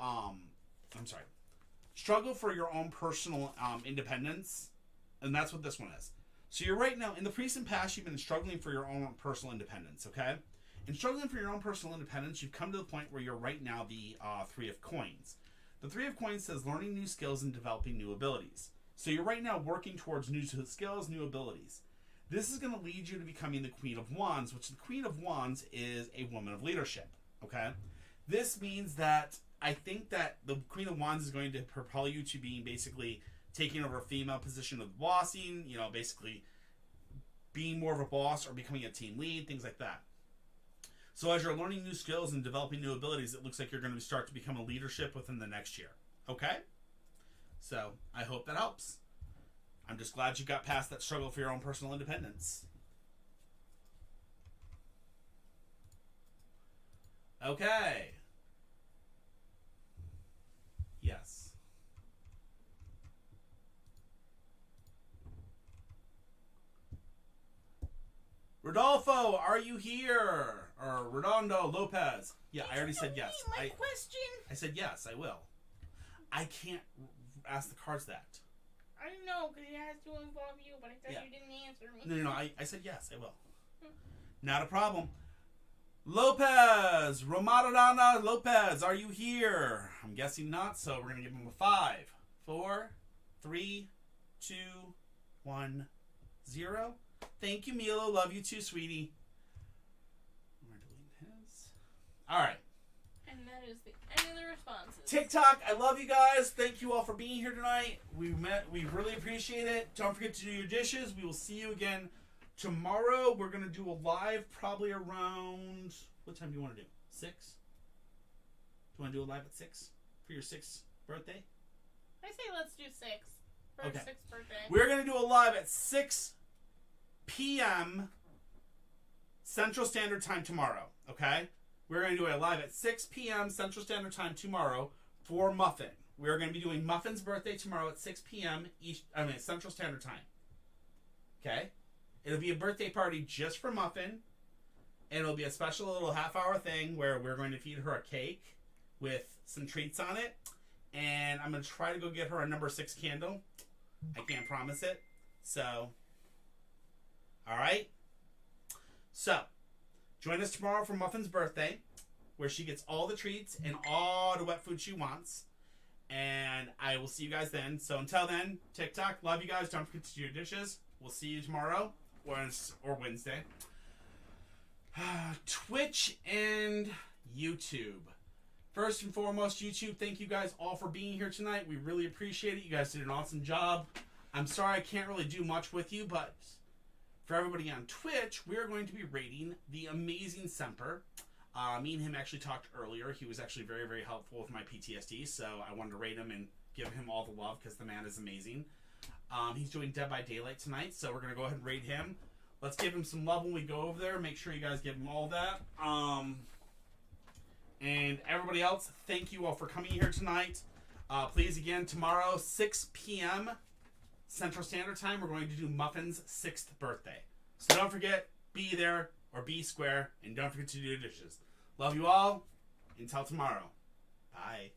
struggle for your own personal independence. And that's what this one is. So you're right now, in the recent past, you've been struggling for your own personal independence, okay? In struggling for your own personal independence, you've come to the point where you're right now the 3 of coins. The 3 of coins says learning new skills and developing new abilities. So you're right now working towards new skills, new abilities. This is going to lead you to becoming the Queen of Wands, which the Queen of Wands is a woman of leadership, okay? This means that I think that the Queen of Wands is going to propel you to being basically taking over a female position of bossing, basically being more of a boss or becoming a team lead, things like that. So as you're learning new skills and developing new abilities, it looks like you're going to start to become a leadership within the next year. Okay? So I hope that helps. I'm just glad you got past that struggle for your own personal independence. Okay. Yes. Rodolfo, are you here? Or Redondo Lopez. Yeah, I already said yes.
My question.
I said yes, I will. I can't ask the cards that.
I know, because it has to involve you, but I thought you didn't answer me.
No, I said yes, I will. Not a problem. Lopez, Romadana Lopez, are you here? I'm guessing not, so we're going to give him a 5, 4, 3, 2, 1, 0. Thank you, Milo. Love you too, sweetie. We're deleting his. All right.
And that is the end of the responses.
TikTok, I love you guys. Thank you all for being here tonight. We really appreciate it. Don't forget to do your dishes. We will see you again tomorrow. We're going to do a live probably around... What time do you want to do? 6? Do you want to do a live at 6 for your 6th birthday?
I say let's do 6 for his 6th birthday.
We're going to do a live at 6 p.m. Central Standard Time tomorrow, okay? We're going to do a live at 6 p.m. Central Standard Time tomorrow for Muffin. We're going to be doing Muffin's birthday tomorrow at 6 p.m. Central Standard Time. Okay? It'll be a birthday party just for Muffin. And it'll be a special little half-hour thing where we're going to feed her a cake with some treats on it. And I'm going to try to go get her a number 6 candle. I can't promise it. So, alright? So, join us tomorrow for Muffin's birthday, where she gets all the treats and all the wet food she wants. And I will see you guys then. So until then, TikTok, love you guys. Don't forget to do your dishes. We'll see you tomorrow or Wednesday. Twitch and YouTube. First and foremost, YouTube, thank you guys all for being here tonight. We really appreciate it. You guys did an awesome job. I'm sorry I can't really do much with you, but for everybody on Twitch, we are going to be rating the amazing Semper. Me and him actually talked earlier. He was actually very, very helpful with my PTSD, so I wanted to rate him and give him all the love because the man is amazing. He's doing Dead by Daylight tonight, so we're going to go ahead and rate him. Let's give him some love when we go over there. Make sure you guys give him all that. And everybody else, thank you all for coming here tonight. Please, again, tomorrow, 6 p.m. Central Standard Time, we're going to do Muffin's 6th birthday. So don't forget, be there or be square, and don't forget to do your dishes. Love you all. Until tomorrow. Bye.